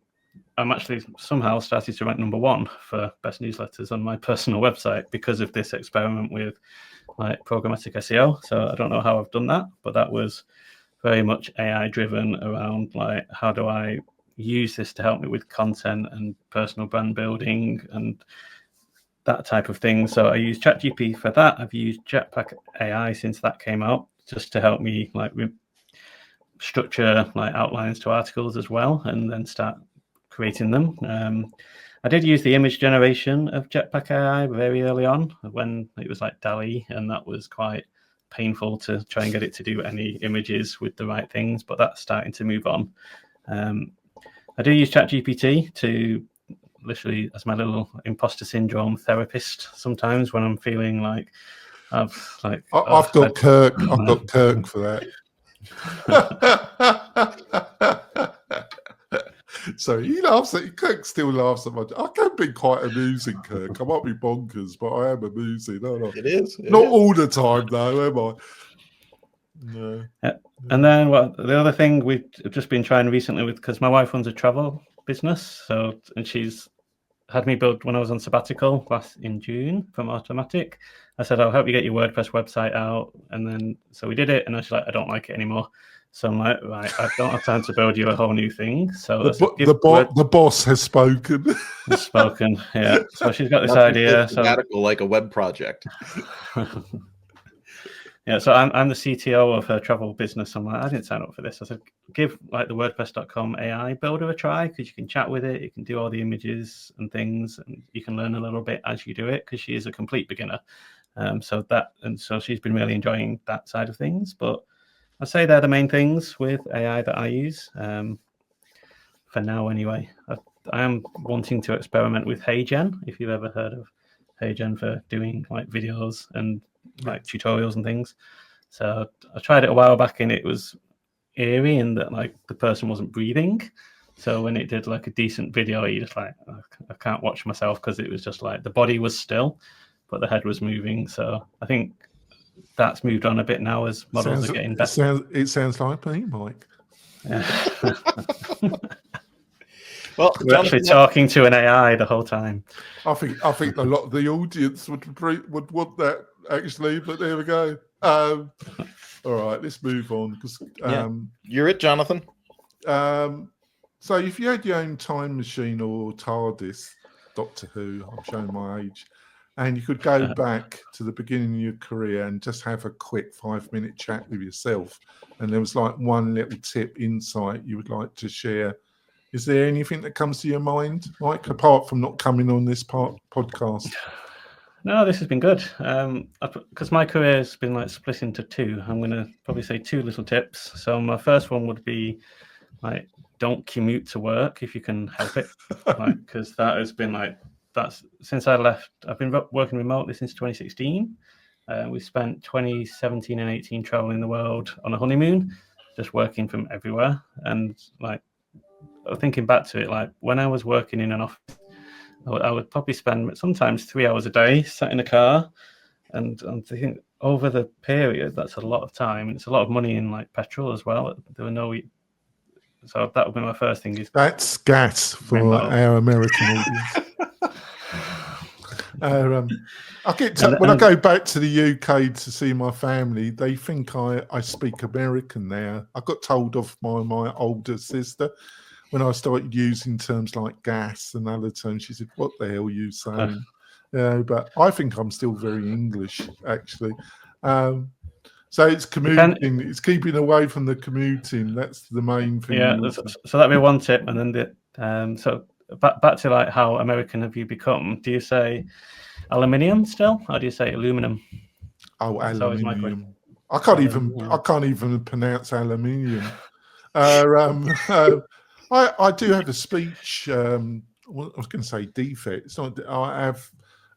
I'm actually somehow started to rank #1 for best newsletters on my personal website because of this experiment with like programmatic SEO. So I don't know how I've done that, but that was very much AI driven around like, how do I use this to help me with content and personal brand building and that type of thing. So I use ChatGPT for that. I've used Jetpack AI since that came out, just to help me like structure like outlines to articles as well, and then start creating them. I did use the image generation of Jetpack AI very early on when it was like DALL-E, and that was quite painful to try and get it to do any images with the right things, but that's starting to move on. I do use ChatGPT to literally as my little imposter syndrome therapist sometimes when I'm feeling like I've got Kirk. I've got Kirk for that. So he laughs at Kirk. Still laughs at my. I can be quite amusing, Kirk. I might be bonkers, but I am amusing. It is. Not all the time, though, am I? No. Yeah. And then the other thing we've just been trying recently with, because my wife runs a travel business, and she's had me build when I was on sabbatical in June from Automattic. I said, I'll help you get your WordPress website out. And then, so we did it. And she's like, I don't like it anymore. So I'm like, right, I don't have time to build you a whole new thing. So the boss has spoken. Has spoken, yeah. So she's got this idea. Radical, like a web project. Yeah, so I'm the CTO of her travel business. I'm like, I didn't sign up for this. I said, give like the WordPress.com AI builder a try, because you can chat with it, you can do all the images and things, and you can learn a little bit as you do it, because she is a complete beginner. So she's been really enjoying that side of things. But I'd say they're the main things with AI that I use for now. Anyway, I am wanting to experiment with HeyGen. If you've ever heard of HeyGen for doing like videos and like tutorials and things. So I tried it a while back, and it was eerie in that like the person wasn't breathing. So when it did like a decent video, you just like, I can't watch myself, because it was just like the body was still, but the head was moving. So I think that's moved on a bit now as models are getting better. It sounds like me, Mike. Yeah. Well, we're actually talking to an AI the whole time. I think a lot of the audience would want that, actually, but there we go. All right, let's move on because You're it, Jonathan. so if you had your own time machine or TARDIS, Doctor Who, I'm showing my age, and you could go back to the beginning of your career and just have a quick 5-minute chat with yourself, and there was like one little tip, insight you would like to share, is there anything that comes to your mind, Mike, apart from not coming on this podcast? No, this has been good. Because my career has been like split into two. I'm going to probably say two little tips. So my first one would be like, don't commute to work if you can help it, because that has been that's since I left. I've been working remotely since 2016. We spent 2017 and 18 traveling the world on a honeymoon, just working from everywhere. And thinking back to it, like when I was working in an office, I would probably spend sometimes 3 hours a day sat in a car, and I think over the period that's a lot of time, and it's a lot of money in like petrol as well. There were no, so that would be my first thing. Is that's gas for remote. our American audience. When I go back to the UK to see my family, they think I speak American now. I got told off by my older sister when I started using terms like gas and other terms. She said, "What the hell are you saying?" But I think I'm still very English, actually. So it's commuting. It's keeping away from the commuting. That's the main thing. Yeah, so that'd be one tip. And then so back to like how American have you become? Do you say aluminium still, or do you say aluminum? Oh, That's aluminium. I can't even pronounce aluminium. I do have a speech. I was going to say defect. It's not. I have.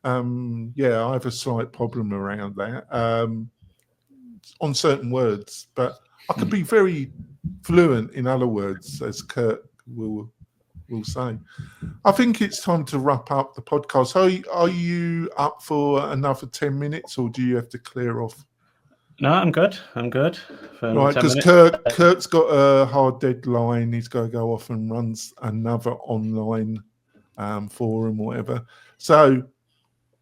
I have a slight problem around that on certain words, but I could be very fluent in other words, as Kurt will say. I think it's time to wrap up the podcast. Are you up for another 10 minutes, or do you have to clear off? No, I'm good. Right, because Kurt's got a hard deadline. He's got to go off and runs another online forum or whatever. So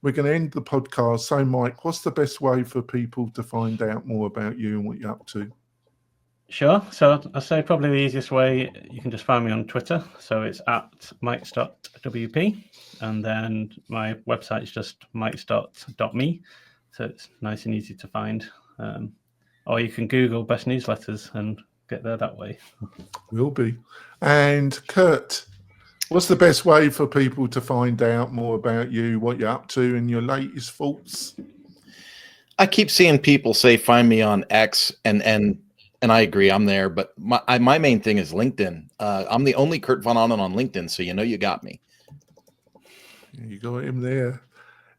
we're going to end the podcast. So, Mike, what's the best way for people to find out more about you and what you're up to? Sure. So I say probably the easiest way, you can just find me on Twitter. So it's at MikeStottWP, and then my website is just MikeStott.me. So it's nice and easy to find. Or you can Google best newsletters and get there that way. Will be. And Kurt, what's the best way for people to find out more about you, what you're up to, and your latest thoughts? I keep seeing people say find me on X, and I agree, I'm there. But my main thing is LinkedIn. I'm the only Kurt Von Onen on LinkedIn, so you got me. You got him there.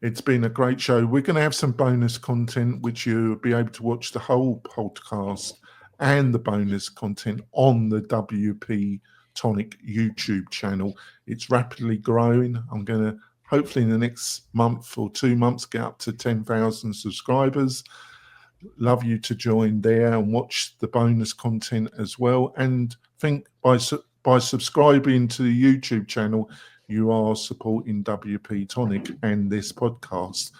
It's been a great show. We're going to have some bonus content, which you'll be able to watch the whole podcast and the bonus content on the WP-Tonic YouTube channel. It's rapidly growing. I'm going to, hopefully in the next month or 2 months, get up to 10,000 subscribers. Love you to join there and watch the bonus content as well. And think by subscribing to the YouTube channel, you are supporting WP-Tonic and this podcast,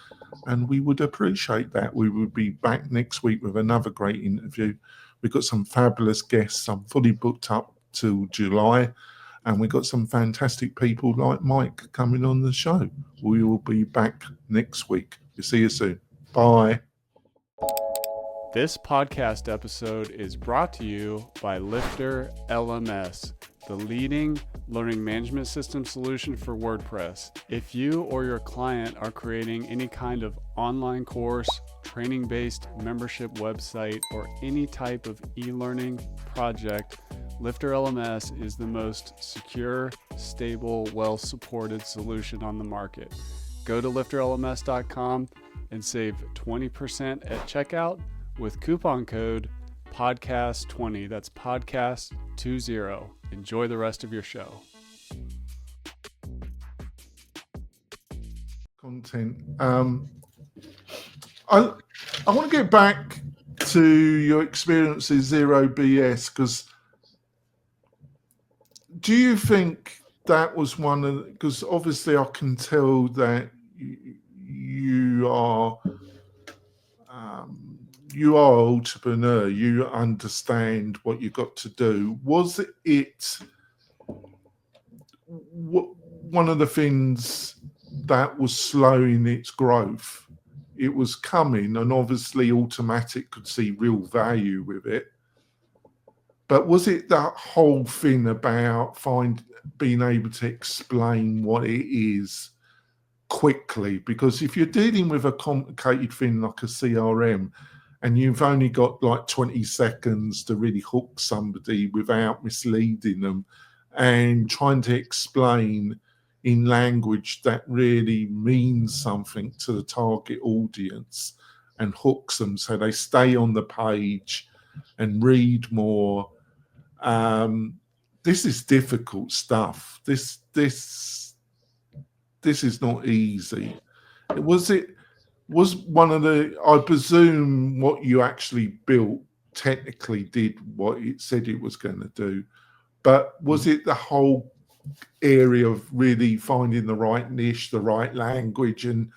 and we would appreciate that. We will be back next week with another great interview. We've got some fabulous guests. I'm fully booked up till July, and we've got some fantastic people like Mike coming on the show. We will be back next week. We'll see you soon. Bye. This podcast episode is brought to you by Lifter LMS, the leading learning management system solution for WordPress. If you or your client are creating any kind of online course, training-based membership website, or any type of e-learning project, Lifter LMS is the most secure, stable, well-supported solution on the market. Go to lifterlms.com and save 20% at checkout with coupon code podcast20. That's podcast20. Enjoy the rest of your show. Content. I want to get back to your experiences Zero BS, because do you think that was one of, because obviously I can tell that you are you are an entrepreneur, you understand what you got to do. Was it one of the things that was slowing its growth? It was coming, and obviously Automattic could see real value with it. But was it that whole thing about being able to explain what it is quickly? Because if you're dealing with a complicated thing like a CRM, and you've only got like 20 seconds to really hook somebody without misleading them, and trying to explain in language that really means something to the target audience and hooks them so they stay on the page and read more. This is difficult stuff. This is not easy. Was one of the, I presume what you actually built technically did what it said it was going to do, but was it the whole area of really finding the right niche, the right language, and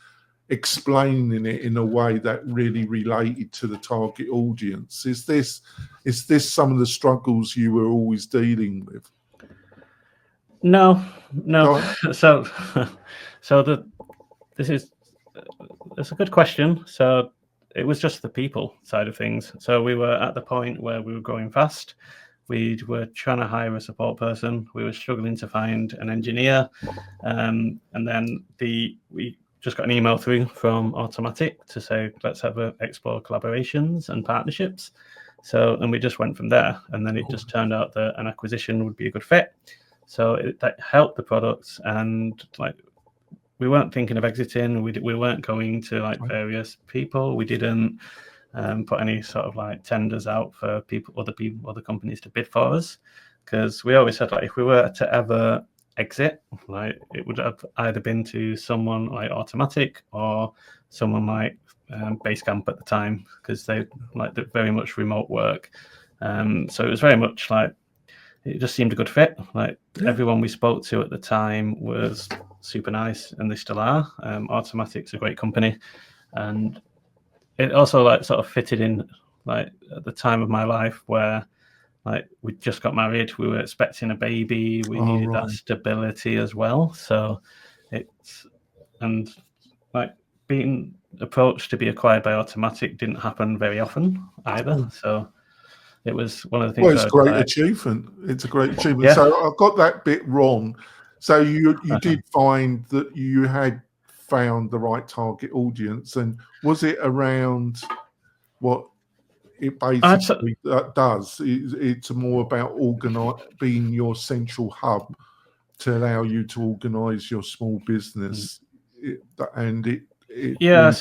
explaining it in a way that really related to the target audience? Is this some of the struggles you were always dealing with? No. Go on. It's a good question. So it was just the people side of things. So we were at the point where we were growing fast. We were trying to hire a support person. We were struggling to find an engineer. And then we just got an email through from Automattic to say, let's explore collaborations and partnerships. And we just went from there. And then it just turned out that an acquisition would be a good fit. So that helped the products, and like we weren't thinking of exiting. We weren't going to like various people. We didn't put any sort of like tenders out for other companies to bid for us, because we always said like if we were to ever exit, like it would have either been to someone like Automattic or someone like Basecamp at the time, because they like very much remote work. So it was very much like it just seemed a good fit. Like everyone we spoke to at the time was super nice, and they still are. Automattic's a great company, and it also like sort of fitted in like at the time of my life where like we just got married, we were expecting a baby, we needed that stability as well. So and like being approached to be acquired by Automattic didn't happen very often either. So it was one of the things. Well, it's a great achievement. It's a great achievement. Yeah. So I got that bit wrong. So you did find that you had found the right target audience, and was it around what it basically does? It's more about being your central hub to allow you to organize your small business,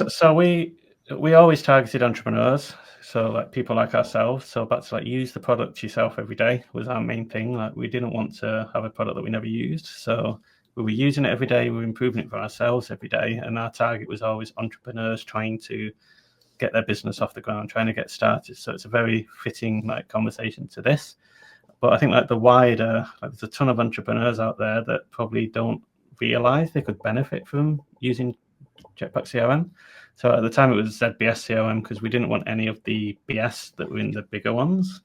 So we always targeted entrepreneurs, so like people like ourselves. So back to like use the product yourself every day was our main thing. Like we didn't want to have a product that we never used, so we were using it every day. We were improving it for ourselves every day, and our target was always entrepreneurs trying to get their business off the ground, trying to get started. So it's a very fitting like conversation to this. But I think like the wider, like there's a ton of entrepreneurs out there that probably don't realize they could benefit from using Jetpack CRM. So at the time it was ZBS CRM because we didn't want any of the BS that were in the bigger ones.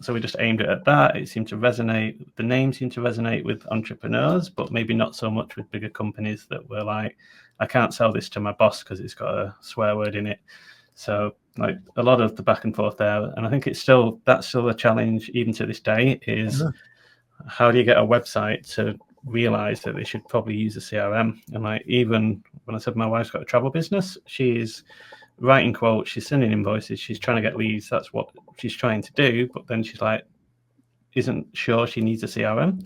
So we just aimed it at that. It seemed to resonate. The name seemed to resonate with entrepreneurs, but maybe not so much with bigger companies that were like, I can't sell this to my boss because it's got a swear word in it. So like a lot of the back and forth there. And I think that's still a challenge even to this day is how do you get a website to realize that they should probably use a CRM? And like even when I said my wife's got a travel business, she's writing quotes, she's sending invoices, she's trying to get leads. That's what she's trying to do. But then she's like, isn't sure she needs a CRM.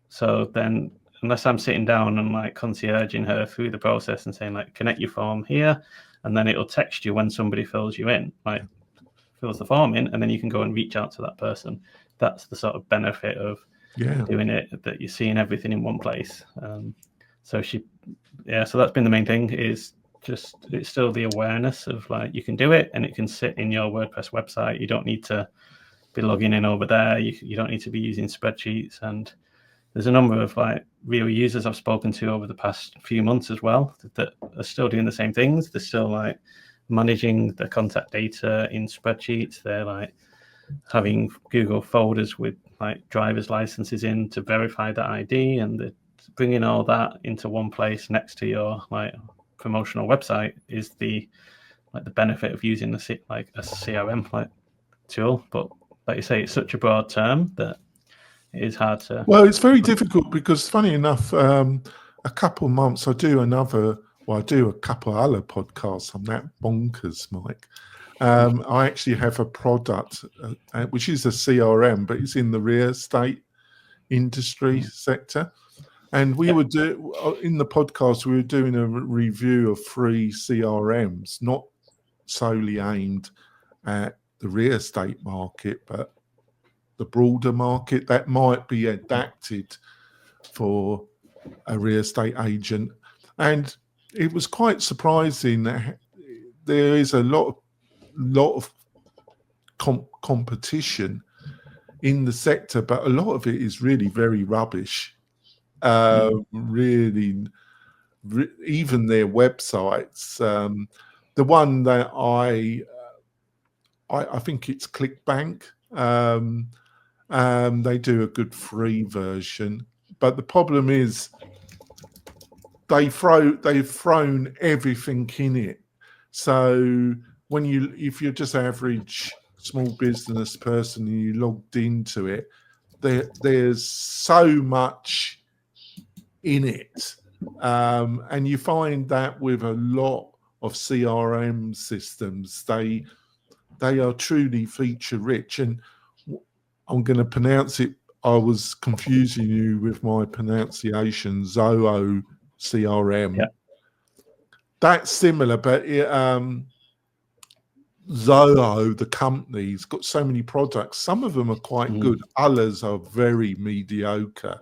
So then unless I'm sitting down and like concierging her through the process and saying like, connect your form here, and then it'll text you when somebody fills the form in, and then you can go and reach out to that person. That's the sort of benefit of doing it, that you're seeing everything in one place. So that's been the main thing, is just it's still the awareness of like you can do it and it can sit in your WordPress website. You don't need to be logging in over there. You don't need to be using spreadsheets. And there's a number of like real users I've spoken to over the past few months as well that are still doing the same things. They're still like managing the contact data in spreadsheets. They're like having Google folders with like driver's licenses in to verify that ID, and the bringing all that into one place next to your like promotional website is the benefit of using a CRM like tool. But like you say, it's such a broad term that it is hard to. Well, it's very difficult because, funny enough, a couple of months I do a couple of other podcasts. I'm that bonkers, Mike. I actually have a product which is a CRM, but it's in the real estate industry sector. And we would do in the podcast, we were doing a review of 3 CRMs, not solely aimed at the real estate market, but the broader market that might be adapted for a real estate agent. And it was quite surprising that there is a lot of competition in the sector, but a lot of it is really very rubbish. Even their websites. The one that I think it's ClickBank. They do a good free version, but the problem is they've thrown everything in it. So if you're just average small business person and you logged into it, there's so much in it, and you find that with a lot of CRM systems, they are truly feature rich. And I'm going to pronounce it. I was confusing you with my pronunciation. Zoho CRM. Yeah. That's similar, but Zoho, the company's got so many products. Some of them are quite good. Others are very mediocre.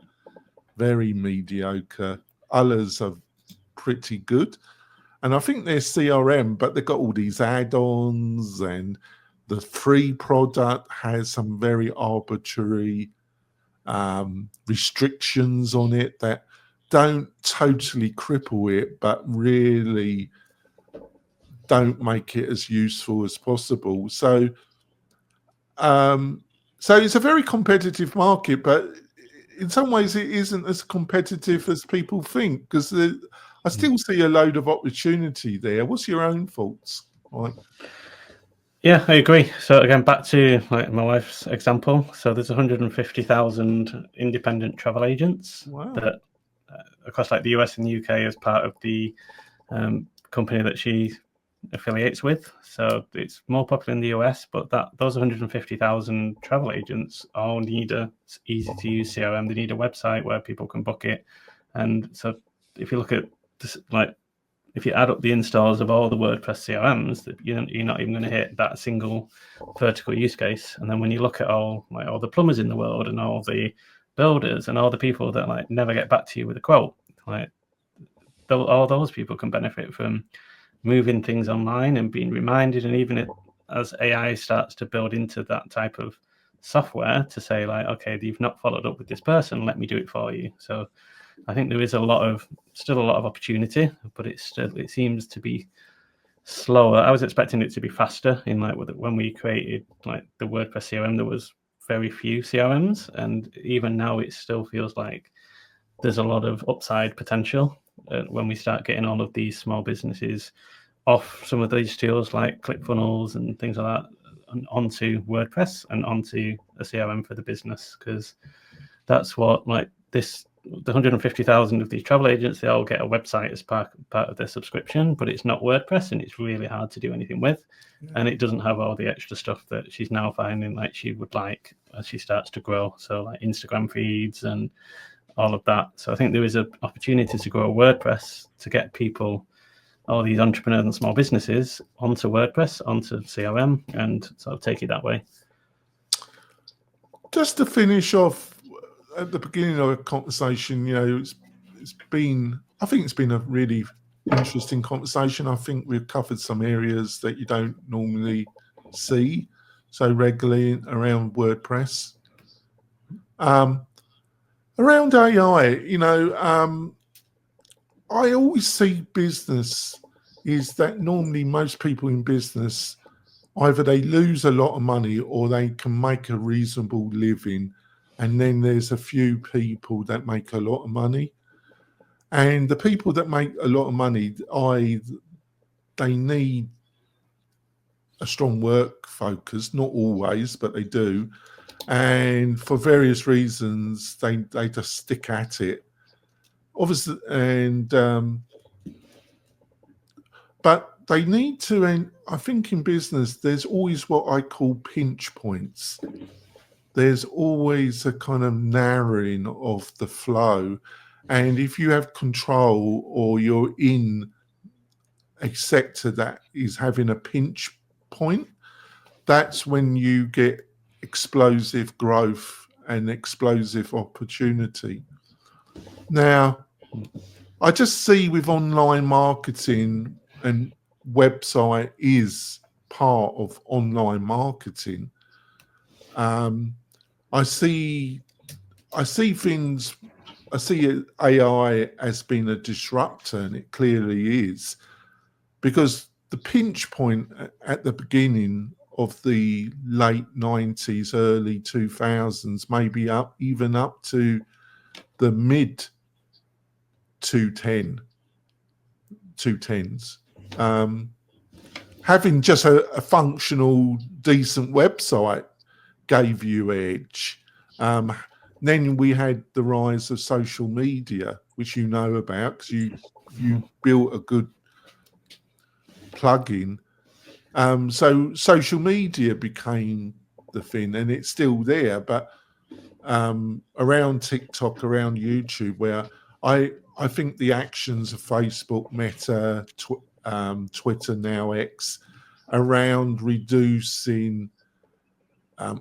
Others are pretty good. And I think they're CRM, but they've got all these add-ons, and the free product has some very arbitrary restrictions on it that don't totally cripple it, but really don't make it as useful as possible. So it's a very competitive market, but in some ways it isn't as competitive as people think, because I still see a load of opportunity there. What's your own thoughts, Mike? Yeah, I agree. So again, back to like my wife's example. So there's 150,000 independent travel agents that across like the US and the UK as part of the company that she affiliates with. So it's more popular in the US, but those 150,000 travel agents all need a easy to use CRM. They need a website where people can book it. And so if you look at this, like if you add up the installs of all the WordPress CRMs, that you're not even going to hit that single vertical use case. And then when you look at all the plumbers in the world and all the builders and all the people that like never get back to you with a quote, like all those people can benefit from moving things online and being reminded. And even as AI starts to build into that type of software to say like, okay, you've not followed up with this person, let me do it for you. So I think there is still a lot of opportunity, but it seems to be slower. I was expecting it to be faster. In like when we created like the WordPress CRM, there was very few CRMs, and even now it still feels like there's a lot of upside potential when we start getting all of these small businesses off some of these tools like ClickFunnels and things like that and onto WordPress and onto a CRM for the business, because that's what the 150,000 of these travel agents, they all get a website as part of their subscription, but it's not WordPress and it's really hard to do anything with. And it doesn't have all the extra stuff that she's now finding like she would like as she starts to grow. So like Instagram feeds and all of that. So I think there is an opportunity to grow WordPress to get people, all these entrepreneurs and small businesses, onto WordPress, onto CRM, and sort of take it that way. Just to finish off, at the beginning of a conversation, I think it's been a really interesting conversation. I think we've covered some areas that you don't normally see so regularly around WordPress. Around AI, I always see business is that normally most people in business, either they lose a lot of money or they can make a reasonable living, and then there's a few people that make a lot of money. And the people that make a lot of money, they need a strong work focus, not always, but they do. And for various reasons, they just stick at it. Obviously, but they need to, and I think in business, there's always what I call pinch points. There's always a kind of narrowing of the flow. And if you have control or you're in a sector that is having a pinch point, that's when you get explosive growth and explosive opportunity. Now, I just see with online marketing, and website is part of online marketing. I see things. I see AI as being a disruptor, and it clearly is, because the pinch point at the beginning of the late 90s, early 2000s, maybe even up to the mid 2010s. Having just a functional, decent website gave you edge. Then we had the rise of social media, which you know about because you built a good plugin. So social media became the thing, and it's still there. But around TikTok, around YouTube, where I think the actions of Facebook, Meta, Twitter, now X, around reducing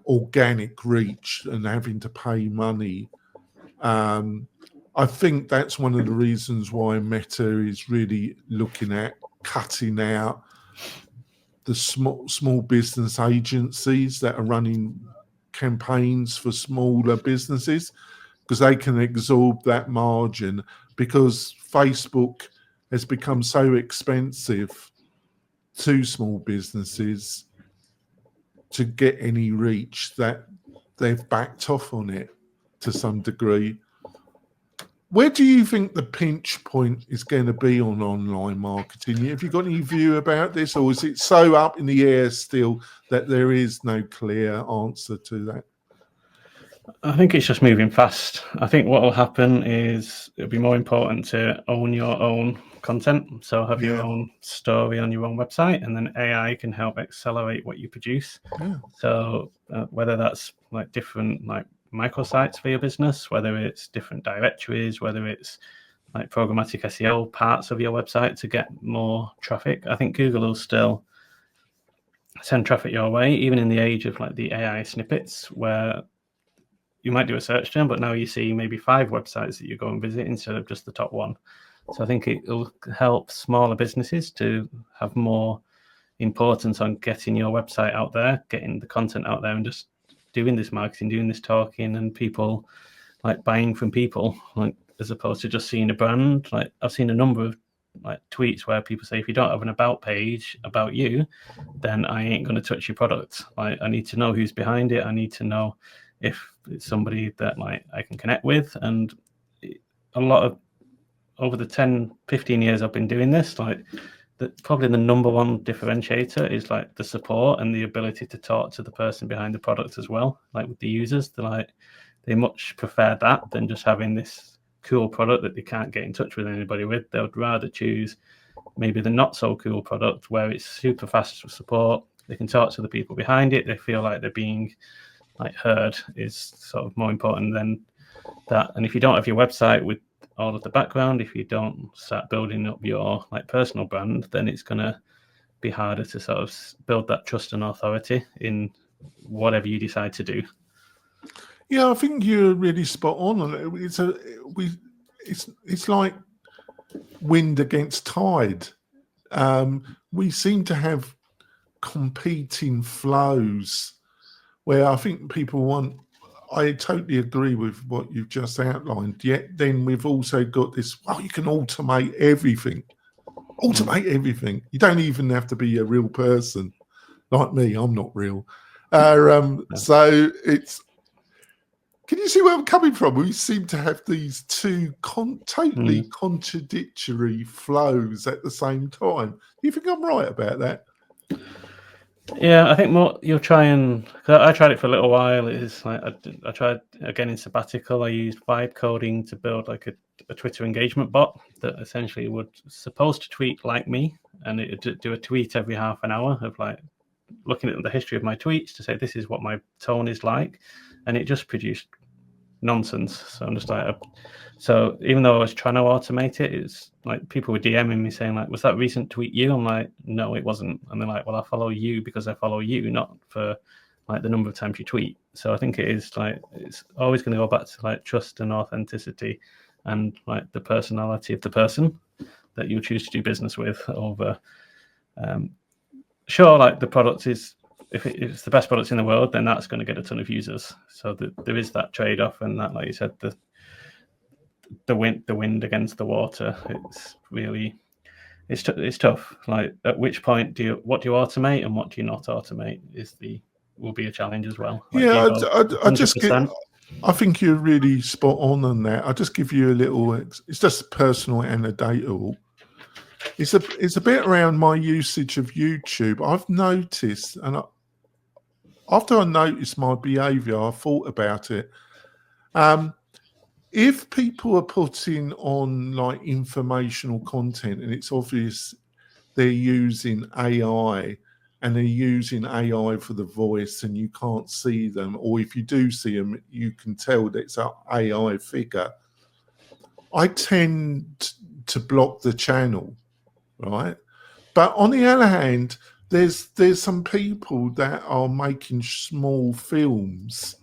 organic reach and having to pay money. I think that's one of the reasons why Meta is really looking at cutting out the small business agencies that are running campaigns for smaller businesses, because they can absorb that margin, because Facebook has become so expensive to small businesses to get any reach that they've backed off on it to some degree. Where do you think the pinch point is going to be on online marketing? Have you got any view about this, or is it so up in the air still that there is no clear answer to that? I think it's just moving fast. I think what will happen is it'll be more important to own your own content. So have your own story on your own website, and then AI can help accelerate what you produce. Yeah. So whether that's like different like microsites for your business, whether it's different directories, whether it's like programmatic SEO parts of your website to get more traffic. I think Google will still send traffic your way, even in the age of like the AI snippets, where you might do a search term, but now you see maybe 5 websites that you go and visit instead of just the top one. So I think it'll help smaller businesses to have more importance on getting your website out there, getting the content out there, and just doing this marketing, doing this talking, and people like buying from people, like as opposed to just seeing a brand. Like I've seen a number of like tweets where people say, if you don't have an about page about you, then I ain't going to touch your product. Like I need to know who's behind it. I need to know if it's somebody that like I can connect with. And a lot of over the 10-15 years I've been doing this, like probably the number one differentiator is like the support and the ability to talk to the person behind the product as well. Like with the users, they much prefer that than just having this cool product that they can't get in touch with anybody with. They would rather choose maybe the not so cool product where it's super fast for support. They can talk to the people behind it. They feel like they're being like heard is sort of more important than that. And if you don't have your website with all of the background, if you don't start building up your like personal brand, then it's going to be harder to sort of build that trust and authority in whatever you decide to do. Yeah, I think you're really spot on. It's like wind against tide. We seem to have competing flows where I think people want. I totally agree with what you've just outlined. Yet then we've also got this, well, you can automate everything. Automate everything. You don't even have to be a real person like me. I'm not real. So it's. Can you see where I'm coming from? We seem to have these two totally contradictory flows at the same time. Do you think I'm right about that? Yeah, I think more you'll try and. I tried it for a little while. It's like I tried again in sabbatical. I used vibe coding to build like a Twitter engagement bot that essentially would supposed to tweet like me, and it would do a tweet every half an hour of like looking at the history of my tweets to say this is what my tone is like, and it just produced nonsense. So I'm just like, so even though I was trying to automate it, it's like people were DMing me saying like, was that recent tweet you? I'm like, no, it wasn't. And they're like, well, I follow you because I follow you, not for like the number of times you tweet. So I think it is like, it's always going to go back to like trust and authenticity and like the personality of the person that you choose to do business with over, sure, like the product is, if it's the best product in the world, then that's going to get a ton of users. So there is that trade-off, and that, like you said, the wind against the water. It's really it's tough. Like at which point what do you automate and what do you not automate will be a challenge as well. Like, yeah, I 100%. I think you're really spot on that. I'll just give you a little. It's just personal anecdotal. It's a bit around my usage of YouTube. I've noticed, and after I noticed my behaviour, I thought about it. If people are putting on like informational content and it's obvious they're using AI and they're using AI for the voice and you can't see them, or if you do see them, you can tell that it's an AI figure, I tend to block the channel, right? But on the other hand, there's some people that are making small films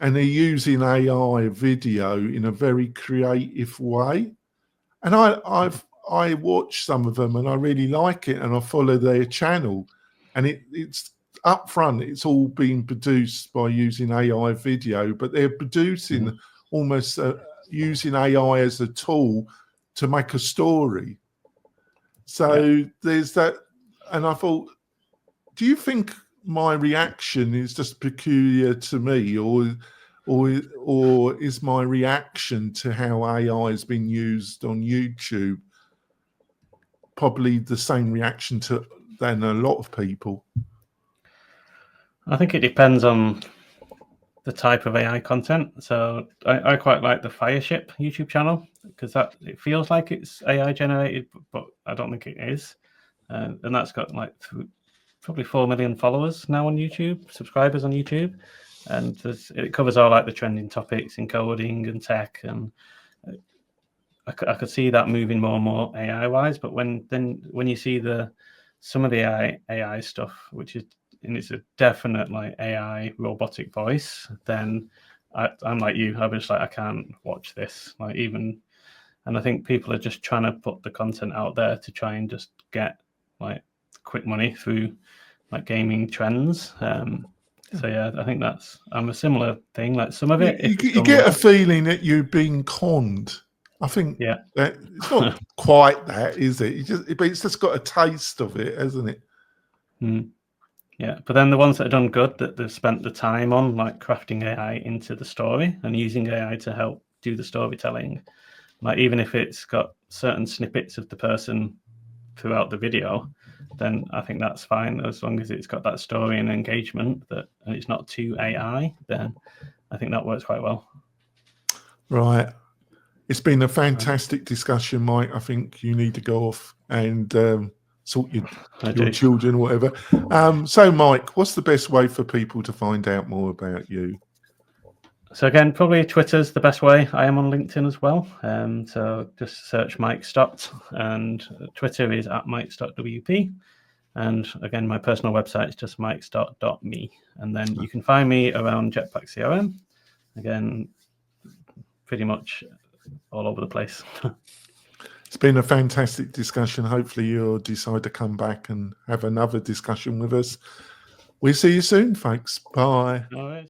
and they're using AI video in a very creative way. And I watch some of them and I really like it and I follow their channel. And it's up front, it's all being produced by using AI video, but they're producing almost using AI as a tool to make a story. So there's that. And I thought, do you think my reaction is just peculiar to me, or is my reaction to how AI has been used on YouTube probably the same reaction than a lot of people? I think it depends on the type of AI content. So I quite like the Fireship YouTube channel because it feels like it's AI generated, but I don't think it is. And that's got like probably 4 million followers now on YouTube, subscribers on YouTube, and it covers all like the trending topics in coding and tech, and I could see that moving more and more AI wise. But when you see some of the AI stuff, which is, and it's a definite like AI robotic voice, then I'm like you. I'm just like, I can't watch this. Like even, and I think people are just trying to put the content out there to try and just get like quick money through like gaming trends. So yeah, I think I'm a similar thing. Like some of it, you get a feeling that you're being conned. I think that it's not quite that, is it? But it's just got a taste of it, hasn't it? Yeah, but then the ones that are done good, that they've spent the time on, like crafting AI into the story and using AI to help do the storytelling, like even if it's got certain snippets of the person throughout the video, then I think that's fine as long as it's got that story and engagement and it's not too AI. Then I think that works quite well. Right. It's been a fantastic discussion, Mike. I think you need to go off and sort your children or whatever. So, Mike, what's the best way for people to find out more about you? So again, probably Twitter's the best way. I am on LinkedIn as well. So just search Mike Stott, and Twitter is @MikeStottWP. And again, my personal website is just mikestott.me. And then you can find me around Jetpack CRM. Again, pretty much all over the place. It's been a fantastic discussion. Hopefully you'll decide to come back and have another discussion with us. We'll see you soon, folks. Bye. All right.